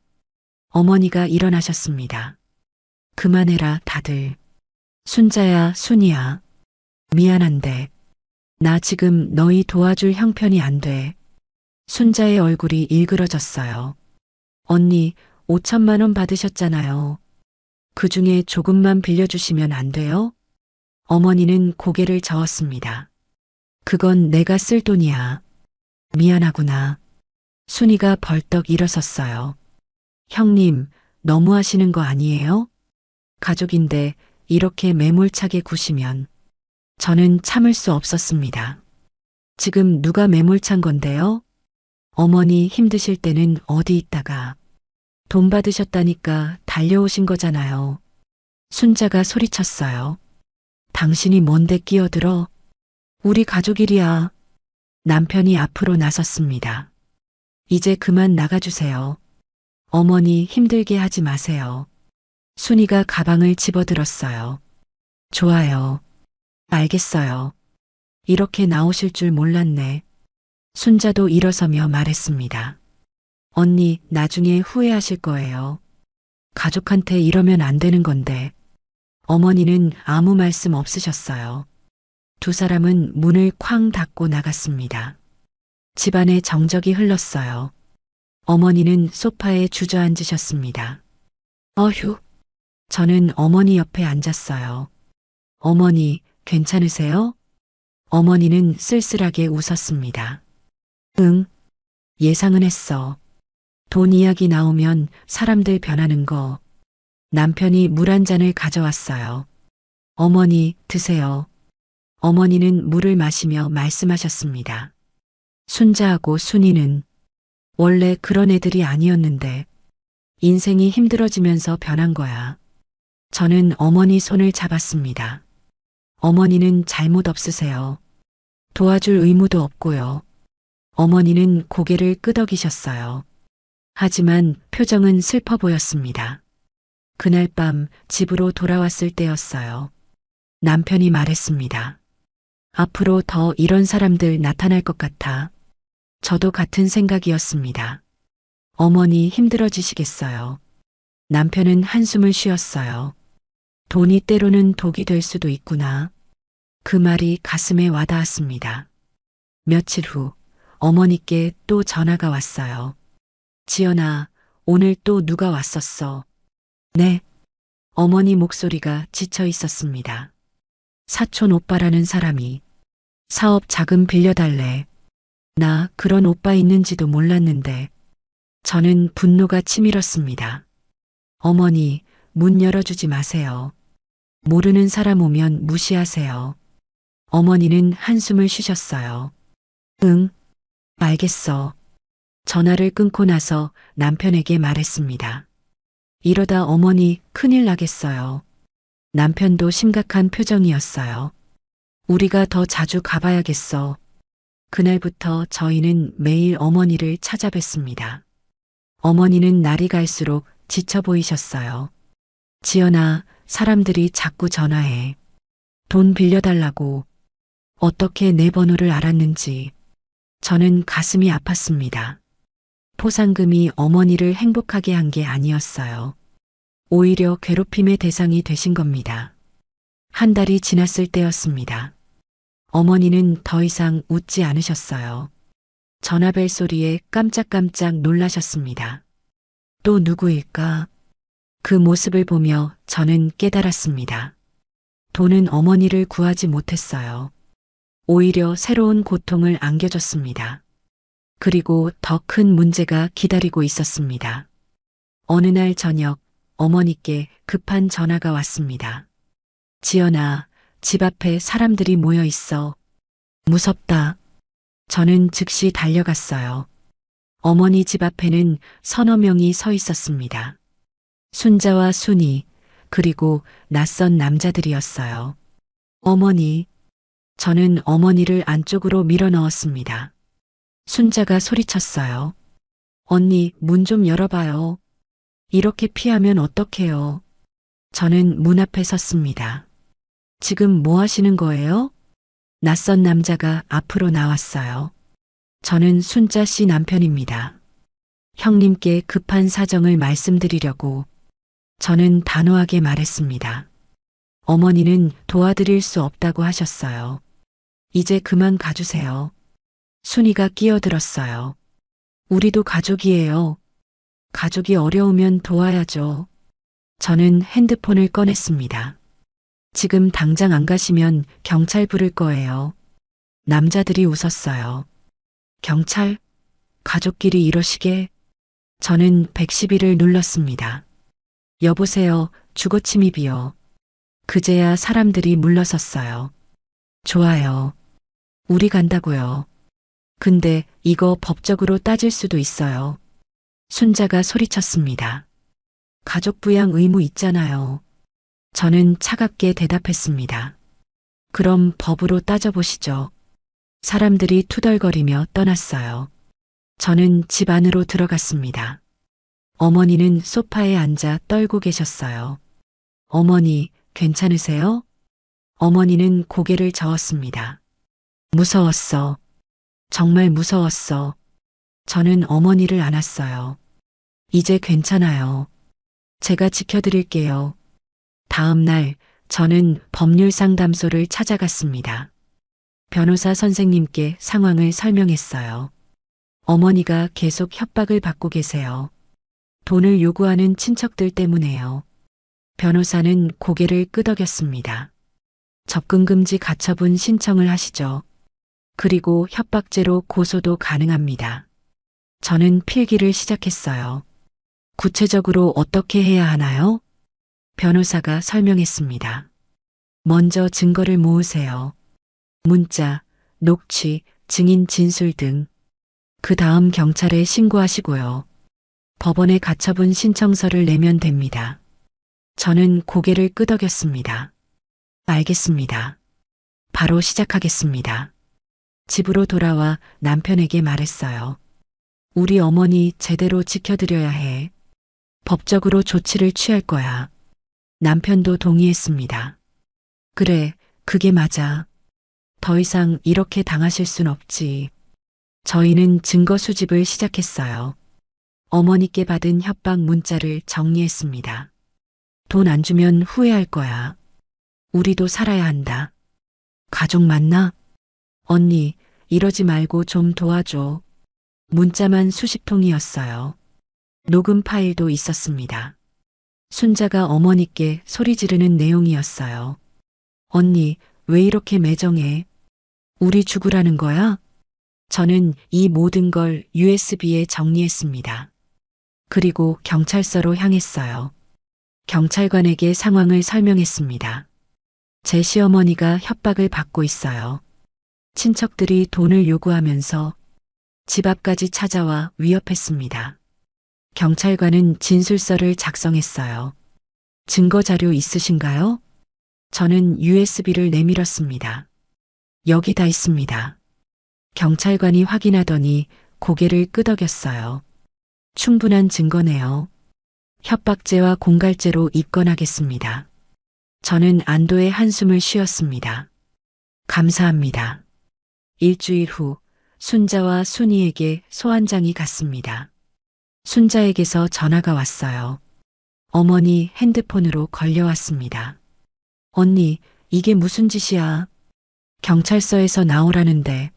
어머니가 일어나셨습니다. 그만해라, 다들. 순자야, 순이야. 미안한데, 나 지금 너희 도와줄 형편이 안 돼. 순자의 얼굴이 일그러졌어요. 언니, 5천만 원 받으셨잖아요. 그 중에 조금만 빌려주시면 안 돼요? 어머니는 고개를 저었습니다. 그건 내가 쓸 돈이야. 미안하구나. 순이가 벌떡 일어섰어요. 형님, 너무하시는 거 아니에요? 가족인데 이렇게 매몰차게 구시면 저는 참을 수 없었습니다. 지금 누가 매몰찬 건데요? 어머니 힘드실 때는 어디 있다가 돈 받으셨다니까 달려오신 거잖아요. 순자가 소리쳤어요. 당신이 뭔데 끼어들어? 우리 가족이랴. 남편이 앞으로 나섰습니다. 이제 그만 나가주세요. 어머니 힘들게 하지 마세요. 순이가 가방을 집어들었어요. 좋아요. 알겠어요. 이렇게 나오실 줄 몰랐네. 순자도 일어서며 말했습니다. 언니, 나중에 후회하실 거예요. 가족한테 이러면 안 되는 건데. 어머니는 아무 말씀 없으셨어요. 두 사람은 문을 쾅 닫고 나갔습니다. 집안에 정적이 흘렀어요. 어머니는 소파에 주저앉으셨습니다. 어휴. 저는 어머니 옆에 앉았어요. 어머니, 괜찮으세요? 어머니는 쓸쓸하게 웃었습니다. 응. 예상은 했어. 돈 이야기 나오면 사람들 변하는 거. 남편이 물 한 잔을 가져왔어요. 어머니, 드세요. 어머니는 물을 마시며 말씀하셨습니다. 순자하고 순이는 원래 그런 애들이 아니었는데 인생이 힘들어지면서 변한 거야. 저는 어머니 손을 잡았습니다. 어머니는 잘못 없으세요. 도와줄 의무도 없고요. 어머니는 고개를 끄덕이셨어요. 하지만 표정은 슬퍼 보였습니다. 그날 밤 집으로 돌아왔을 때였어요. 남편이 말했습니다. 앞으로 더 이런 사람들 나타날 것 같아. 저도 같은 생각이었습니다. 어머니 힘들어지시겠어요. 남편은 한숨을 쉬었어요. 돈이 때로는 독이 될 수도 있구나. 그 말이 가슴에 와닿았습니다. 며칠 후 어머니께 또 전화가 왔어요. 지연아, 오늘 또 누가 왔었어? 네. 어머니 목소리가 지쳐 있었습니다. 사촌 오빠라는 사람이 사업 자금 빌려달래. 나 그런 오빠 있는지도 몰랐는데. 저는 분노가 치밀었습니다. 어머니, 문 열어주지 마세요. 모르는 사람 오면 무시하세요. 어머니는 한숨을 쉬셨어요. 응, 알겠어. 전화를 끊고 나서 남편에게 말했습니다. 이러다 어머니 큰일 나겠어요. 남편도 심각한 표정이었어요. 우리가 더 자주 가봐야겠어. 그날부터 저희는 매일 어머니를 찾아뵀습니다. 어머니는 날이 갈수록 지쳐 보이셨어요. 지연아, 사람들이 자꾸 전화해. 돈 빌려달라고. 어떻게 내 번호를 알았는지. 저는 가슴이 아팠습니다. 포상금이 어머니를 행복하게 한 게 아니었어요. 오히려 괴롭힘의 대상이 되신 겁니다. 한 달이 지났을 때였습니다. 어머니는 더 이상 웃지 않으셨어요. 전화벨 소리에 깜짝깜짝 놀라셨습니다. 또 누구일까? 그 모습을 보며 저는 깨달았습니다. 돈은 어머니를 구하지 못했어요. 오히려 새로운 고통을 안겨줬습니다. 그리고 더 큰 문제가 기다리고 있었습니다. 어느 날 저녁 어머니께 급한 전화가 왔습니다. 지연아, 집 앞에 사람들이 모여 있어. 무섭다. 저는 즉시 달려갔어요. 어머니 집 앞에는 서너 명이 서 있었습니다. 순자와 순이, 그리고 낯선 남자들이었어요. 어머니. 저는 어머니를 안쪽으로 밀어 넣었습니다. 순자가 소리쳤어요. 언니, 문 좀 열어봐요. 이렇게 피하면 어떡해요? 저는 문 앞에 섰습니다. 지금 뭐 하시는 거예요? 낯선 남자가 앞으로 나왔어요. 저는 순자 씨 남편입니다. 형님께 급한 사정을 말씀드리려고. 저는 단호하게 말했습니다. 어머니는 도와드릴 수 없다고 하셨어요. 이제 그만 가주세요. 순이가 끼어들었어요. 우리도 가족이에요. 가족이 어려우면 도와야죠. 저는 핸드폰을 꺼냈습니다. 지금 당장 안 가시면 경찰 부를 거예요. 남자들이 웃었어요. 경찰? 가족끼리 이러시게? 저는 112를 눌렀습니다. 여보세요, 주거침입이요. 그제야 사람들이 물러섰어요. 좋아요. 우리 간다고요. 근데 이거 법적으로 따질 수도 있어요. 순자가 소리쳤습니다. 가족 부양 의무 있잖아요. 저는 차갑게 대답했습니다. 그럼 법으로 따져보시죠. 사람들이 투덜거리며 떠났어요. 저는 집 안으로 들어갔습니다. 어머니는 소파에 앉아 떨고 계셨어요. 어머니, 괜찮으세요? 어머니는 고개를 저었습니다. 무서웠어. 정말 무서웠어. 저는 어머니를 안았어요. 이제 괜찮아요. 제가 지켜드릴게요. 다음 날 저는 법률 상담소를 찾아갔습니다. 변호사 선생님께 상황을 설명했어요. 어머니가 계속 협박을 받고 계세요. 돈을 요구하는 친척들 때문에요. 변호사는 고개를 끄덕였습니다. 접근금지 가처분 신청을 하시죠. 그리고 협박죄로 고소도 가능합니다. 저는 필기를 시작했어요. 구체적으로 어떻게 해야 하나요? 변호사가 설명했습니다. 먼저 증거를 모으세요. 문자, 녹취, 증인 진술 등. 그 다음 경찰에 신고하시고요. 법원에 가처분 신청서를 내면 됩니다. 저는 고개를 끄덕였습니다. 알겠습니다. 바로 시작하겠습니다. 집으로 돌아와 남편에게 말했어요. 우리 어머니 제대로 지켜드려야 해. 법적으로 조치를 취할 거야. 남편도 동의했습니다. 그래, 그게 맞아. 더 이상 이렇게 당하실 순 없지. 저희는 증거 수집을 시작했어요. 어머니께 받은 협박 문자를 정리했습니다. 돈 안 주면 후회할 거야. 우리도 살아야 한다. 가족 맞나? 언니, 이러지 말고 좀 도와줘. 문자만 수십 통이었어요. 녹음 파일도 있었습니다. 순자가 어머니께 소리 지르는 내용이었어요. 언니, 왜 이렇게 매정해? 우리 죽으라는 거야? 저는 이 모든 걸 USB에 정리했습니다. 그리고 경찰서로 향했어요. 경찰관에게 상황을 설명했습니다. 제 시어머니가 협박을 받고 있어요. 친척들이 돈을 요구하면서 집 앞까지 찾아와 위협했습니다. 경찰관은 진술서를 작성했어요. 증거 자료 있으신가요? 저는 USB를 내밀었습니다. 여기 다 있습니다. 경찰관이 확인하더니 고개를 끄덕였어요. 충분한 증거네요. 협박죄와 공갈죄로 입건하겠습니다. 저는 안도의 한숨을 쉬었습니다. 감사합니다. 일주일 후 순자와 순이에게 소환장이 갔습니다. 순자에게서 전화가 왔어요. 어머니 핸드폰으로 걸려왔습니다. 언니, 이게 무슨 짓이야? 경찰서에서 나오라는데.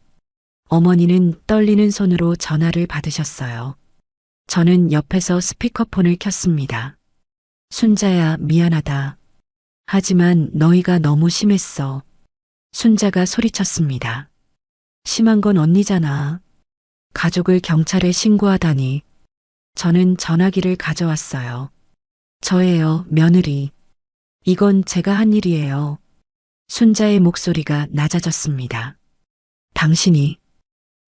어머니는 떨리는 손으로 전화를 받으셨어요. 저는 옆에서 스피커폰을 켰습니다. 순자야, 미안하다. 하지만 너희가 너무 심했어. 순자가 소리쳤습니다. 심한 건 언니잖아. 가족을 경찰에 신고하다니. 저는 전화기를 가져왔어요. 저예요, 며느리. 이건 제가 한 일이에요. 순자의 목소리가 낮아졌습니다. 당신이.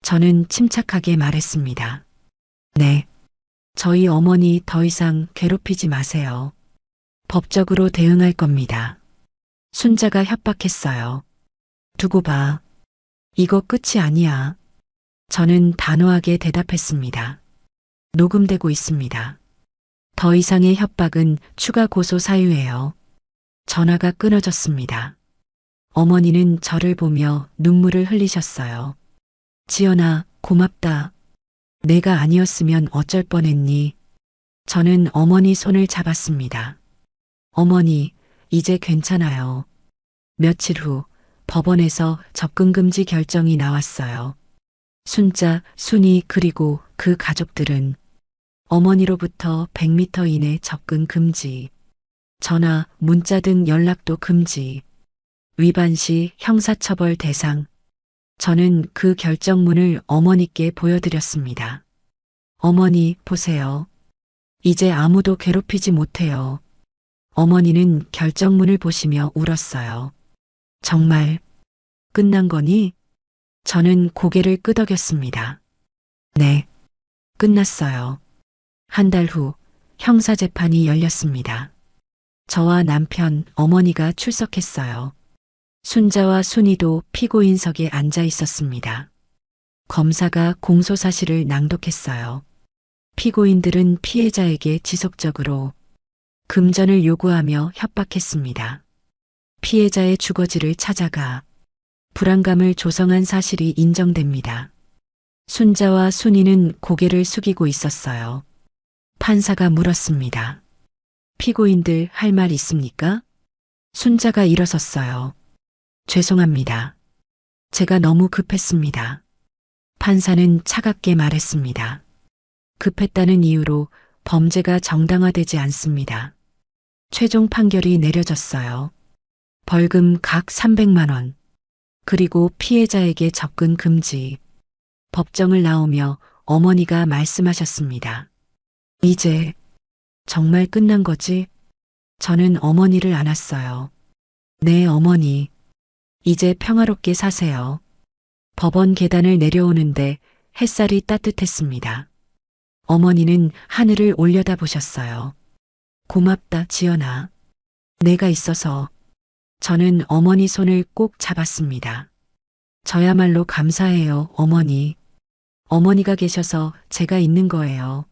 저는 침착하게 말했습니다. 네. 저희 어머니 더 이상 괴롭히지 마세요. 법적으로 대응할 겁니다. 순자가 협박했어요. 두고 봐. 이거 끝이 아니야. 저는 단호하게 대답했습니다. 녹음되고 있습니다. 더 이상의 협박은 추가 고소 사유예요. 전화가 끊어졌습니다. 어머니는 저를 보며 눈물을 흘리셨어요. 지연아, 고맙다. 내가 아니었으면 어쩔 뻔했니? 저는 어머니 손을 잡았습니다. 어머니, 이제 괜찮아요. 며칠 후 법원에서 접근금지 결정이 나왔어요. 순자, 순이 그리고 그 가족들은 어머니로부터 100m 이내 접근 금지, 전화, 문자 등 연락도 금지, 위반 시 형사처벌 대상. 저는 그 결정문을 어머니께 보여드렸습니다. 어머니, 보세요. 이제 아무도 괴롭히지 못해요. 어머니는 결정문을 보시며 울었어요. 정말 끝난 거니? 저는 고개를 끄덕였습니다. 네, 끝났어요. 한 달 후 형사재판이 열렸습니다. 저와 남편, 어머니가 출석했어요. 순자와 순이도 피고인석에 앉아 있었습니다. 검사가 공소사실을 낭독했어요. 피고인들은 피해자에게 지속적으로 금전을 요구하며 협박했습니다. 피해자의 주거지를 찾아가 불안감을 조성한 사실이 인정됩니다. 순자와 순이는 고개를 숙이고 있었어요. 판사가 물었습니다. 피고인들 할 말 있습니까? 순자가 일어섰어요. 죄송합니다. 제가 너무 급했습니다. 판사는 차갑게 말했습니다. 급했다는 이유로 범죄가 정당화되지 않습니다. 최종 판결이 내려졌어요. 벌금 각 300만 원. 그리고 피해자에게 접근 금지. 법정을 나오며 어머니가 말씀하셨습니다. 이제 정말 끝난 거지? 저는 어머니를 안았어요. 네, 어머니. 이제 평화롭게 사세요. 법원 계단을 내려오는데 햇살이 따뜻했습니다. 어머니는 하늘을 올려다 보셨어요. 고맙다, 지연아. 내가 있어서. 저는 어머니 손을 꼭 잡았습니다. 저야말로 감사해요, 어머니. 어머니가 계셔서 제가 있는 거예요.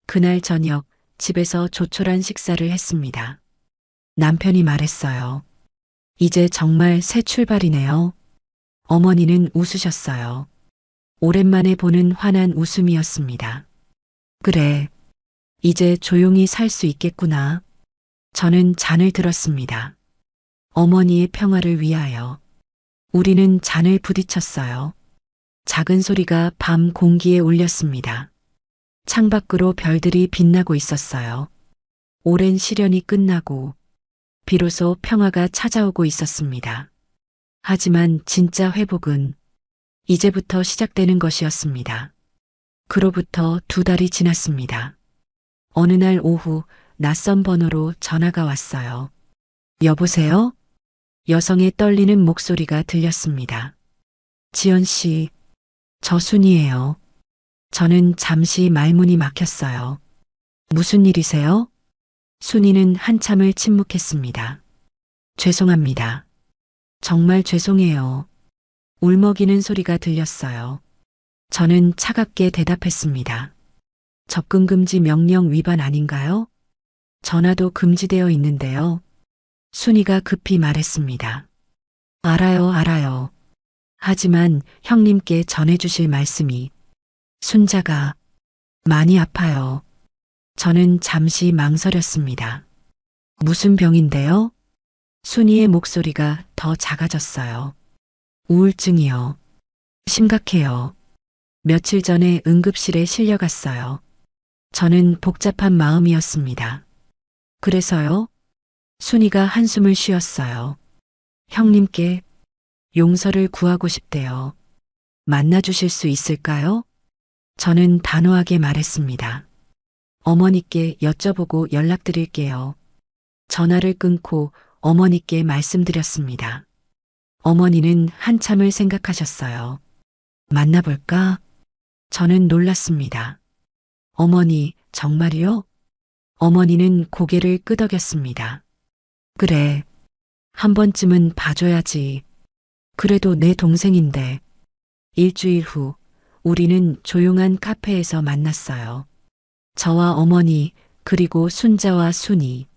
그날 저녁 집에서 조촐한 식사를 했습니다. 남편이 말했어요. 이제 정말 새 출발이네요. 어머니는 웃으셨어요. 오랜만에 보는 환한 웃음이었습니다. 그래, 이제 조용히 살 수 있겠구나. 저는 잔을 들었습니다. 어머니의 평화를 위하여. 우리는 잔을 부딪혔어요. 작은 소리가 밤 공기에 울렸습니다. 창밖으로 별들이 빛나고 있었어요. 오랜 시련이 끝나고 비로소 평화가 찾아오고 있었습니다. 하지만 진짜 회복은 이제부터 시작되는 것이었습니다. 그로부터 2달이 지났습니다. 어느 날 오후 낯선 번호로 전화가 왔어요. 여보세요? 여성의 떨리는 목소리가 들렸습니다. 지연 씨, 저 순이에요. 저는 잠시 말문이 막혔어요. 무슨 일이세요? 순이는 한참을 침묵했습니다. 죄송합니다. 정말 죄송해요. 울먹이는 소리가 들렸어요. 저는 차갑게 대답했습니다. 접근 금지 명령 위반 아닌가요? 전화도 금지되어 있는데요. 순이가 급히 말했습니다. 알아요. 하지만 형님께 전해주실 말씀이 순자가 많이 아파요. 저는 잠시 망설였습니다. 무슨 병인데요? 순이의 목소리가 더 작아졌어요. 우울증이요. 심각해요. 며칠 전에 응급실에 실려갔어요. 저는 복잡한 마음이었습니다. 그래서요? 순이가 한숨을 쉬었어요. 형님께 용서를 구하고 싶대요. 만나주실 수 있을까요? 저는 단호하게 말했습니다. 어머니께 여쭤보고 연락드릴게요. 전화를 끊고 어머니께 말씀드렸습니다. 어머니는 한참을 생각하셨어요. 만나볼까? 저는 놀랐습니다. 어머니, 정말이요? 어머니는 고개를 끄덕였습니다. 그래, 한 번쯤은 봐줘야지. 그래도 내 동생인데. 일주일 후 우리는 조용한 카페에서 만났어요. 저와 어머니 그리고 순자와 순이.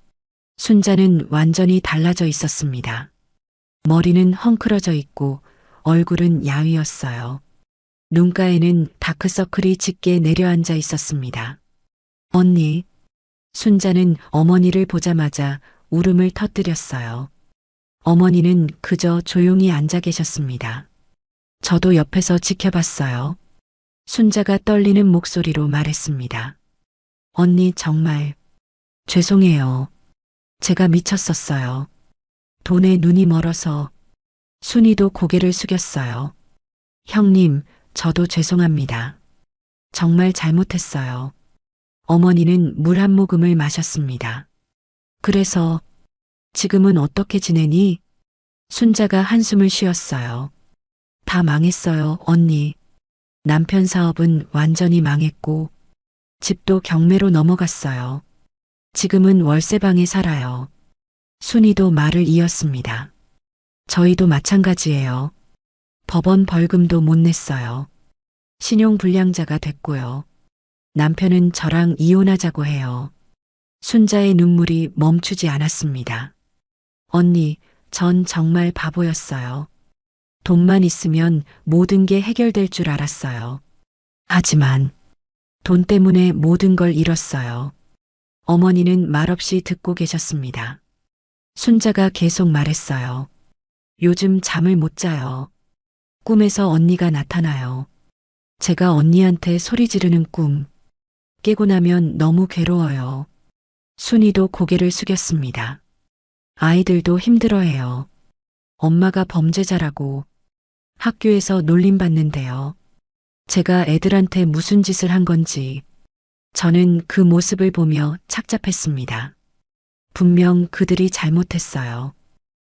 순자는 완전히 달라져 있었습니다. 머리는 헝클어져 있고 얼굴은 야위었어요. 눈가에는 다크서클이 짙게 내려앉아 있었습니다. 언니. 순자는 어머니를 보자마자 울음을 터뜨렸어요. 어머니는 그저 조용히 앉아 계셨습니다. 저도 옆에서 지켜봤어요. 순자가 떨리는 목소리로 말했습니다. 언니 정말 죄송해요. 제가 미쳤었어요. 돈에 눈이 멀어서. 순이도 고개를 숙였어요. 형님, 저도 죄송합니다. 정말 잘못했어요. 어머니는 물 한 모금을 마셨습니다. 그래서 지금은 어떻게 지내니? 순자가 한숨을 쉬었어요. 다 망했어요, 언니. 남편 사업은 완전히 망했고 집도 경매로 넘어갔어요. 지금은 월세방에 살아요. 순이도 말을 이었습니다. 저희도 마찬가지예요. 법원 벌금도 못 냈어요. 신용불량자가 됐고요. 남편은 저랑 이혼하자고 해요. 순자의 눈물이 멈추지 않았습니다. 언니, 전 정말 바보였어요. 돈만 있으면 모든 게 해결될 줄 알았어요. 하지만 돈 때문에 모든 걸 잃었어요. 어머니는 말없이 듣고 계셨습니다. 순자가 계속 말했어요. 요즘 잠을 못 자요. 꿈에서 언니가 나타나요. 제가 언니한테 소리 지르는 꿈. 깨고 나면 너무 괴로워요. 순이도 고개를 숙였습니다. 아이들도 힘들어해요. 엄마가 범죄자라고 학교에서 놀림받는데요. 제가 애들한테 무슨 짓을 한 건지 저는 그 모습을 보며 착잡했습니다. 분명 그들이 잘못했어요.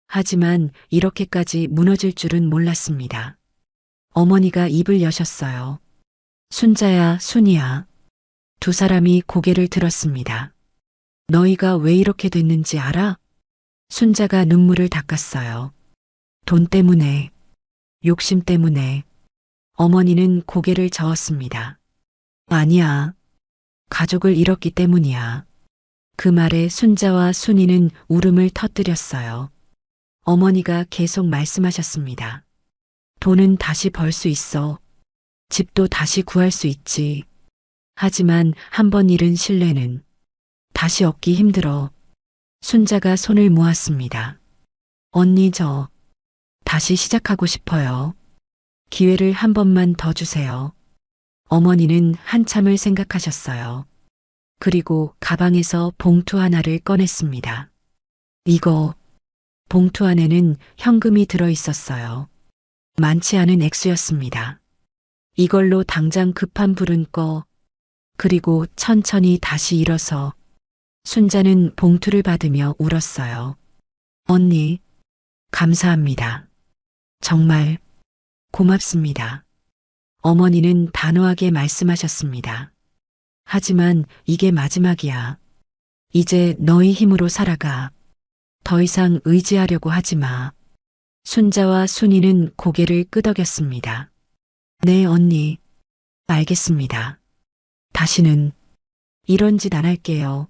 하지만 이렇게까지 무너질 줄은 몰랐습니다. 어머니가 입을 여셨어요. 순자야, 순이야. 두 사람이 고개를 들었습니다. 너희가 왜 이렇게 됐는지 알아? 순자가 눈물을 닦았어요. 돈 때문에, 욕심 때문에. 어머니는 고개를 저었습니다. 아니야. 가족을 잃었기 때문이야. 그 말에 순자와 순이는 울음을 터뜨렸어요. 어머니가 계속 말씀하셨습니다. 돈은 다시 벌 수 있어. 집도 다시 구할 수 있지. 하지만 한 번 잃은 신뢰는 다시 얻기 힘들어. 순자가 손을 모았습니다. 언니 저 다시 시작하고 싶어요. 기회를 한 번만 더 주세요. 어머니는 한참을 생각하셨어요. 그리고 가방에서 봉투 하나를 꺼냈습니다. 이거, 봉투 안에는 현금이 들어 있었어요. 많지 않은 액수였습니다. 이걸로 당장 급한 불은 꺼. 그리고 천천히 다시 일어서 순자는 봉투를 받으며 울었어요. 언니, 감사합니다. 정말 고맙습니다. 어머니는 단호하게 말씀하셨습니다. 하지만 이게 마지막이야. 이제 너희 힘으로 살아가. 더 이상 의지하려고 하지 마. 순자와 순이는 고개를 끄덕였습니다. 네, 언니. 알겠습니다. 다시는 이런 짓 안 할게요.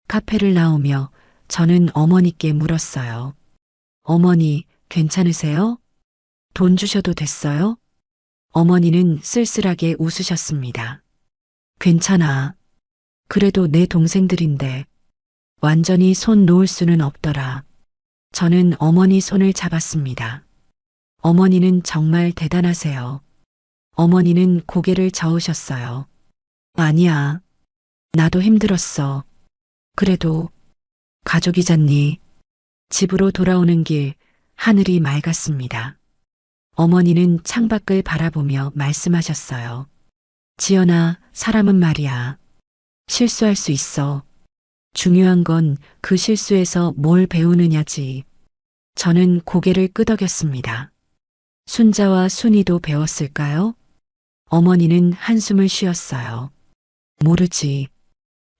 카페를 나오며 저는 어머니께 물었어요. 어머니, 괜찮으세요? 돈 주셔도 됐어요? 어머니는 쓸쓸하게 웃으셨습니다. 괜찮아. 그래도 내 동생들인데 완전히 손 놓을 수는 없더라. 저는 어머니 손을 잡았습니다. 어머니는 정말 대단하세요. 어머니는 고개를 저으셨어요. 아니야. 나도 힘들었어. 그래도 가족이잖니. 집으로 돌아오는 길 하늘이 맑았습니다. 어머니는 창밖을 바라보며 말씀하셨어요. 지연아, 사람은 말이야. 실수할 수 있어. 중요한 건 그 실수에서 뭘 배우느냐지. 저는 고개를 끄덕였습니다. 순자와 순이도 배웠을까요? 어머니는 한숨을 쉬었어요. 모르지.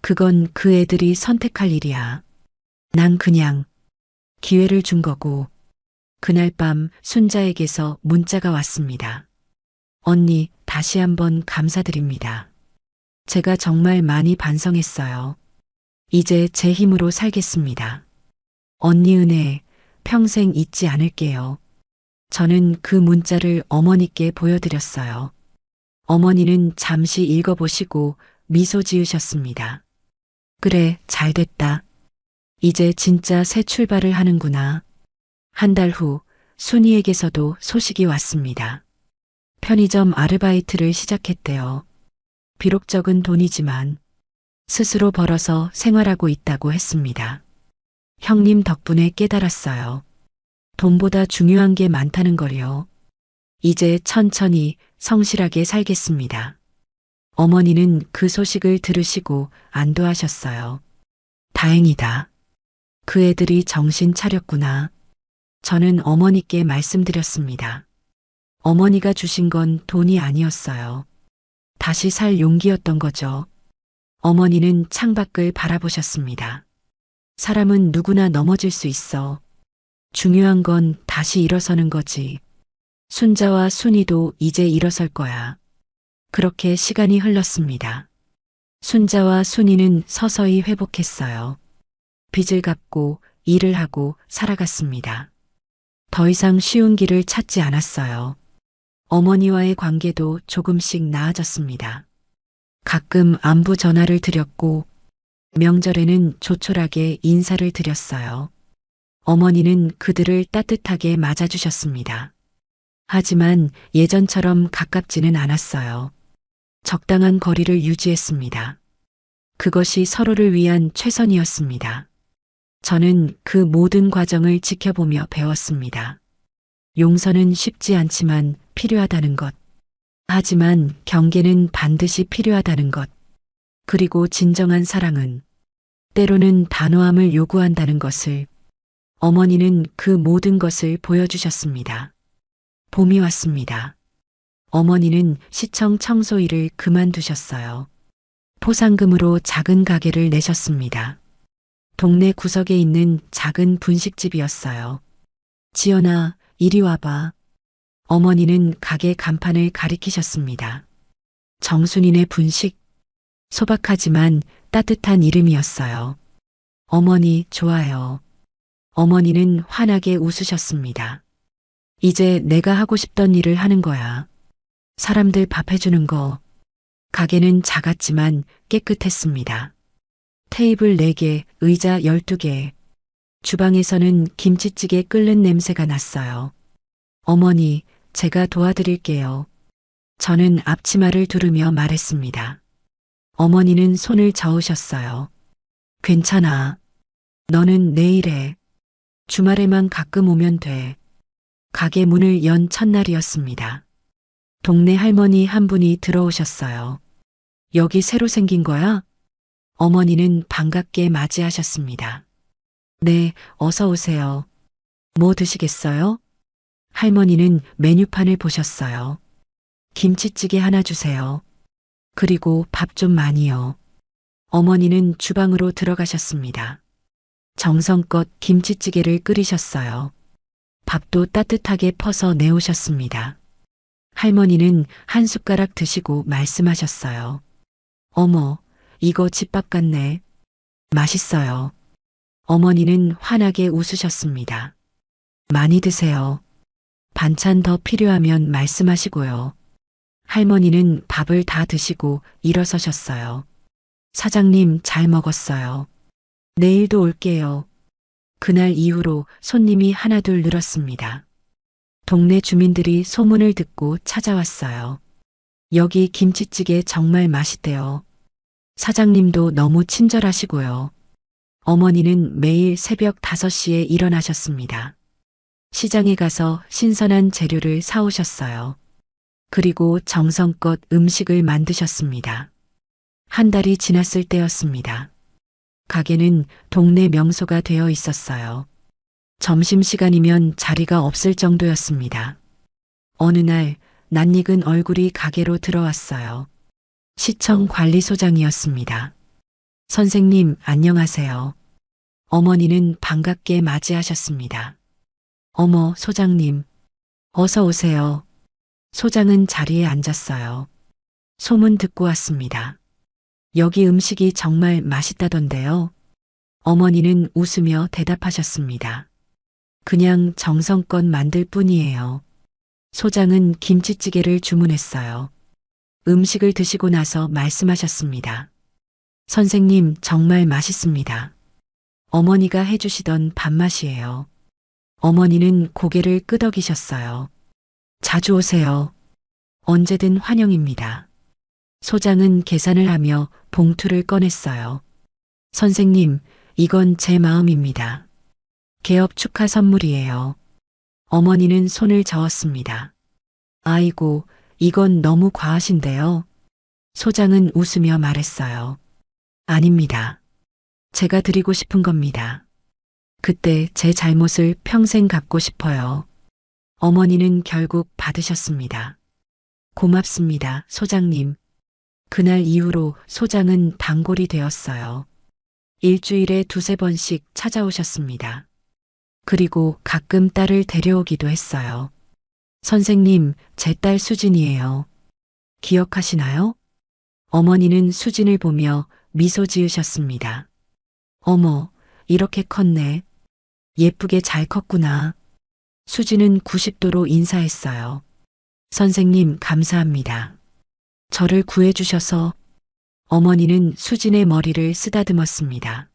그건 그 애들이 선택할 일이야. 난 그냥 기회를 준 거고. 그날 밤 순자에게서 문자가 왔습니다. 언니, 다시 한번 감사드립니다. 제가 정말 많이 반성했어요. 이제 제 힘으로 살겠습니다. 언니 은혜 평생 잊지 않을게요. 저는 그 문자를 어머니께 보여드렸어요. 어머니는 잠시 읽어보시고 미소 지으셨습니다. 그래, 잘 됐다. 이제 진짜 새 출발을 하는구나. 한 달 후 순이에게서도 소식이 왔습니다. 편의점 아르바이트를 시작했대요. 비록 적은 돈이지만 스스로 벌어서 생활하고 있다고 했습니다. 형님 덕분에 깨달았어요. 돈보다 중요한 게 많다는 걸요. 이제 천천히 성실하게 살겠습니다. 어머니는 그 소식을 들으시고 안도하셨어요. 다행이다. 그 애들이 정신 차렸구나. 저는 어머니께 말씀드렸습니다. 어머니가 주신 건 돈이 아니었어요. 다시 살 용기였던 거죠. 어머니는 창밖을 바라보셨습니다. 사람은 누구나 넘어질 수 있어. 중요한 건 다시 일어서는 거지. 순자와 순이도 이제 일어설 거야. 그렇게 시간이 흘렀습니다. 순자와 순이는 서서히 회복했어요. 빚을 갚고 일을 하고 살아갔습니다. 더 이상 쉬운 길을 찾지 않았어요. 어머니와의 관계도 조금씩 나아졌습니다. 가끔 안부 전화를 드렸고 명절에는 조촐하게 인사를 드렸어요. 어머니는 그들을 따뜻하게 맞아주셨습니다. 하지만 예전처럼 가깝지는 않았어요. 적당한 거리를 유지했습니다. 그것이 서로를 위한 최선이었습니다. 저는 그 모든 과정을 지켜보며 배웠습니다. 용서는 쉽지 않지만 필요하다는 것. 하지만 경계는 반드시 필요하다는 것. 그리고 진정한 사랑은 때로는 단호함을 요구한다는 것을 어머니는 그 모든 것을 보여주셨습니다. 봄이 왔습니다. 어머니는 시청 청소 일을 그만두셨어요. 포상금으로 작은 가게를 내셨습니다. 동네 구석에 있는 작은 분식집이었어요. 지연아, 이리 와봐. 어머니는 가게 간판을 가리키셨습니다. 정순이네 분식. 소박하지만 따뜻한 이름이었어요. 어머니, 좋아요. 어머니는 환하게 웃으셨습니다. 이제 내가 하고 싶던 일을 하는 거야. 사람들 밥 해주는 거. 가게는 작았지만 깨끗했습니다. 테이블 4개, 의자 12개. 주방에서는 김치찌개 끓는 냄새가 났어요. 어머니, 제가 도와드릴게요. 저는 앞치마를 두르며 말했습니다. 어머니는 손을 저으셨어요. 괜찮아. 너는 내일 해. 주말에만 가끔 오면 돼. 가게 문을 연 첫날이었습니다. 동네 할머니 한 분이 들어오셨어요. 여기 새로 생긴 거야? 어머니는 반갑게 맞이하셨습니다. 네, 어서 오세요. 뭐 드시겠어요? 할머니는 메뉴판을 보셨어요. 김치찌개 하나 주세요. 그리고 밥 좀 많이요. 어머니는 주방으로 들어가셨습니다. 정성껏 김치찌개를 끓이셨어요. 밥도 따뜻하게 퍼서 내오셨습니다. 할머니는 한 숟가락 드시고 말씀하셨어요. 어머, 이거 집밥 같네. 맛있어요. 어머니는 환하게 웃으셨습니다. 많이 드세요. 반찬 더 필요하면 말씀하시고요. 할머니는 밥을 다 드시고 일어서셨어요. 사장님, 잘 먹었어요. 내일도 올게요. 그날 이후로 손님이 하나둘 늘었습니다. 동네 주민들이 소문을 듣고 찾아왔어요. 여기 김치찌개 정말 맛있대요. 사장님도 너무 친절하시고요. 어머니는 매일 새벽 5시에 일어나셨습니다. 시장에 가서 신선한 재료를 사오셨어요. 그리고 정성껏 음식을 만드셨습니다. 한 달이 지났을 때였습니다. 가게는 동네 명소가 되어 있었어요. 점심시간이면 자리가 없을 정도였습니다. 어느 날 낯익은 얼굴이 가게로 들어왔어요. 시청 관리소장이었습니다. 선생님, 안녕하세요. 어머니는 반갑게 맞이하셨습니다. 어머, 소장님. 어서 오세요. 소장은 자리에 앉았어요. 소문 듣고 왔습니다. 여기 음식이 정말 맛있다던데요. 어머니는 웃으며 대답하셨습니다. 그냥 정성껏 만들 뿐이에요. 소장은 김치찌개를 주문했어요. 음식을 드시고 나서 말씀하셨습니다. 선생님, 정말 맛있습니다. 어머니가 해주시던 밥맛이에요. 어머니는 고개를 끄덕이셨어요. 자주 오세요. 언제든 환영입니다. 소장은 계산을 하며 봉투를 꺼냈어요. 선생님, 이건 제 마음입니다. 개업 축하 선물이에요. 어머니는 손을 저었습니다. 아이고, 이건 너무 과하신데요. 소장은 웃으며 말했어요. 아닙니다. 제가 드리고 싶은 겁니다. 그때 제 잘못을 평생 갚고 싶어요. 어머니는 결국 받으셨습니다. 고맙습니다, 소장님. 그날 이후로 소장은 단골이 되었어요. 일주일에 2~3번씩 찾아오셨습니다. 그리고 가끔 딸을 데려오기도 했어요. 선생님, 제 딸 수진이에요. 기억하시나요? 어머니는 수진을 보며 미소 지으셨습니다. 어머, 이렇게 컸네. 예쁘게 잘 컸구나. 수진은 90도로 인사했어요. 선생님, 감사합니다. 저를 구해주셔서. 어머니는 수진의 머리를 쓰다듬었습니다.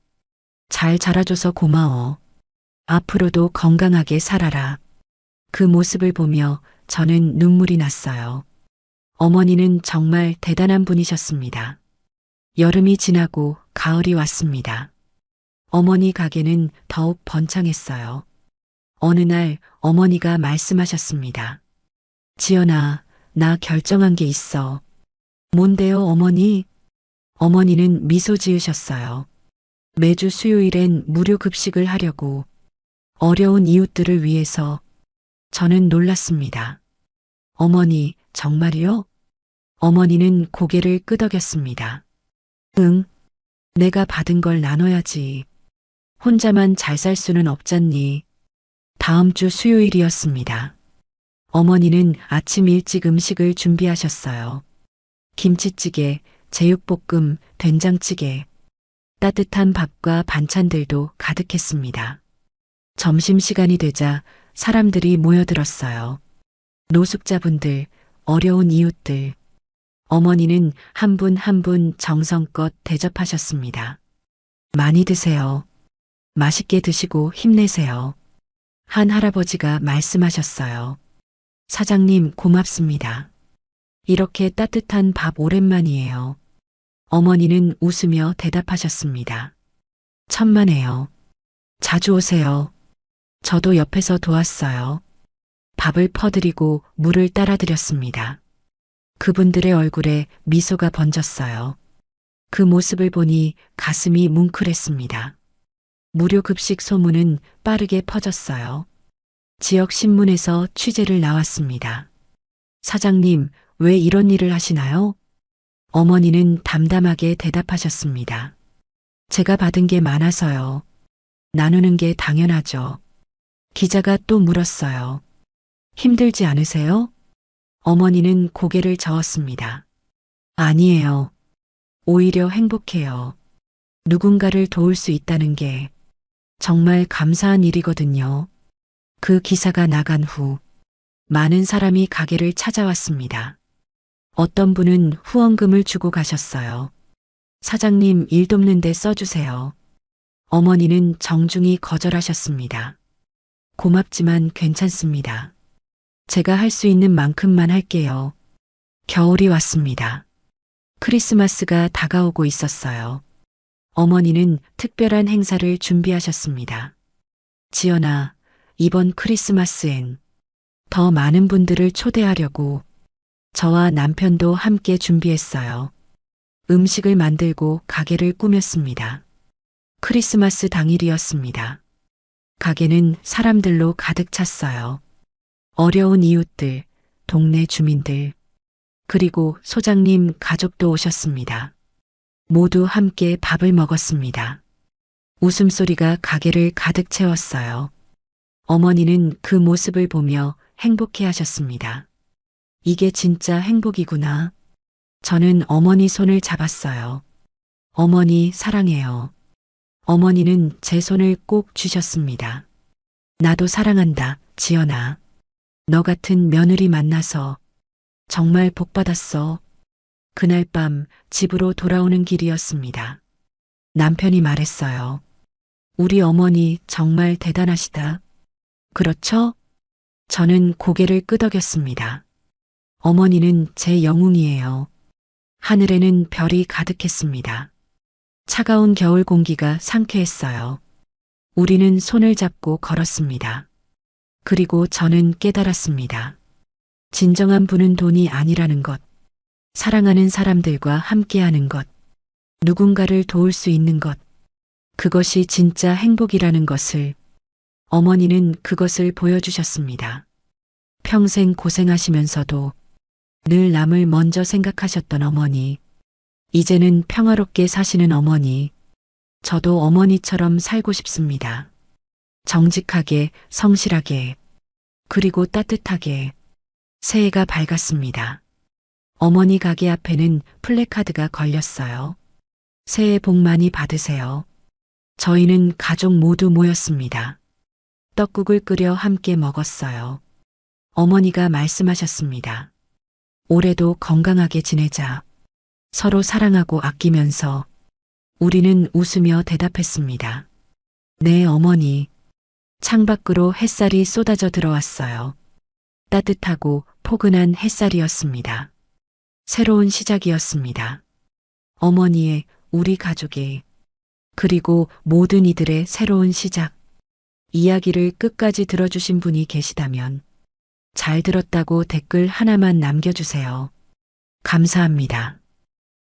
잘 자라줘서 고마워. 앞으로도 건강하게 살아라. 그 모습을 보며 저는 눈물이 났어요. 어머니는 정말 대단한 분이셨습니다. 여름이 지나고 가을이 왔습니다. 어머니 가게는 더욱 번창했어요. 어느 날 어머니가 말씀하셨습니다. 지연아, 나 결정한 게 있어. 뭔데요, 어머니? 어머니는 미소 지으셨어요. 매주 수요일엔 무료 급식을 하려고. 어려운 이웃들을 위해서. 저는 놀랐습니다. 어머니, 정말이요? 어머니는 고개를 끄덕였습니다. 응, 내가 받은 걸 나눠야지. 혼자만 잘 살 수는 없잖니. 다음 주 수요일이었습니다. 어머니는 아침 일찍 음식을 준비하셨어요. 김치찌개, 제육볶음, 된장찌개. 따뜻한 밥과 반찬들도 가득했습니다. 점심시간이 되자 사람들이 모여들었어요. 노숙자분들, 어려운 이웃들. 어머니는 한 분 한 분 정성껏 대접하셨습니다. 많이 드세요. 맛있게 드시고 힘내세요. 한 할아버지가 말씀하셨어요. 사장님 고맙습니다. 이렇게 따뜻한 밥 오랜만이에요. 어머니는 웃으며 대답하셨습니다. 천만에요. 자주 오세요. 저도 옆에서 도왔어요. 밥을 퍼드리고 물을 따라드렸습니다. 그분들의 얼굴에 미소가 번졌어요. 그 모습을 보니 가슴이 뭉클했습니다. 무료 급식 소문은 빠르게 퍼졌어요. 지역 신문에서 취재를 나왔습니다. 사장님, 왜 이런 일을 하시나요? 어머니는 담담하게 대답하셨습니다. 제가 받은 게 많아서요. 나누는 게 당연하죠. 기자가 또 물었어요. 힘들지 않으세요? 어머니는 고개를 저었습니다. 아니에요. 오히려 행복해요. 누군가를 도울 수 있다는 게 정말 감사한 일이거든요. 그 기사가 나간 후 많은 사람이 가게를 찾아왔습니다. 어떤 분은 후원금을 주고 가셨어요. 사장님 일 돕는데 써주세요. 어머니는 정중히 거절하셨습니다. 고맙지만 괜찮습니다. 제가 할 수 있는 만큼만 할게요. 겨울이 왔습니다. 크리스마스가 다가오고 있었어요. 어머니는 특별한 행사를 준비하셨습니다. 지연아, 이번 크리스마스엔 더 많은 분들을 초대하려고 저와 남편도 함께 준비했어요. 음식을 만들고 가게를 꾸몄습니다. 크리스마스 당일이었습니다. 가게는 사람들로 가득 찼어요. 어려운 이웃들, 동네 주민들, 그리고 소장님 가족도 오셨습니다. 모두 함께 밥을 먹었습니다. 웃음소리가 가게를 가득 채웠어요. 어머니는 그 모습을 보며 행복해 하셨습니다. 이게 진짜 행복이구나. 저는 어머니 손을 잡았어요. 어머니 사랑해요. 어머니는 제 손을 꼭 쥐셨습니다. 나도 사랑한다, 지연아. 너 같은 며느리 만나서 정말 복 받았어. 그날 밤 집으로 돌아오는 길이었습니다. 남편이 말했어요. 우리 어머니 정말 대단하시다. 그렇죠? 저는 고개를 끄덕였습니다. 어머니는 제 영웅이에요. 하늘에는 별이 가득했습니다. 차가운 겨울 공기가 상쾌했어요. 우리는 손을 잡고 걸었습니다. 그리고 저는 깨달았습니다. 진정한 부는 돈이 아니라는 것, 사랑하는 사람들과 함께하는 것, 누군가를 도울 수 있는 것, 그것이 진짜 행복이라는 것을 어머니는 그것을 보여주셨습니다. 평생 고생하시면서도 늘 남을 먼저 생각하셨던 어머니, 이제는 평화롭게 사시는 어머니, 저도 어머니처럼 살고 싶습니다. 정직하게, 성실하게, 그리고 따뜻하게. 새해가 밝았습니다. 어머니 가게 앞에는 플래카드가 걸렸어요. 새해 복 많이 받으세요. 저희는 가족 모두 모였습니다. 떡국을 끓여 함께 먹었어요. 어머니가 말씀하셨습니다. 올해도 건강하게 지내자. 서로 사랑하고 아끼면서. 우리는 웃으며 대답했습니다. 네, 어머니. 창밖으로 햇살이 쏟아져 들어왔어요. 따뜻하고 포근한 햇살이었습니다. 새로운 시작이었습니다. 어머니의, 우리 가족의, 그리고 모든 이들의 새로운 시작. 이야기를 끝까지 들어주신 분이 계시다면 잘 들었다고 댓글 하나만 남겨주세요. 감사합니다.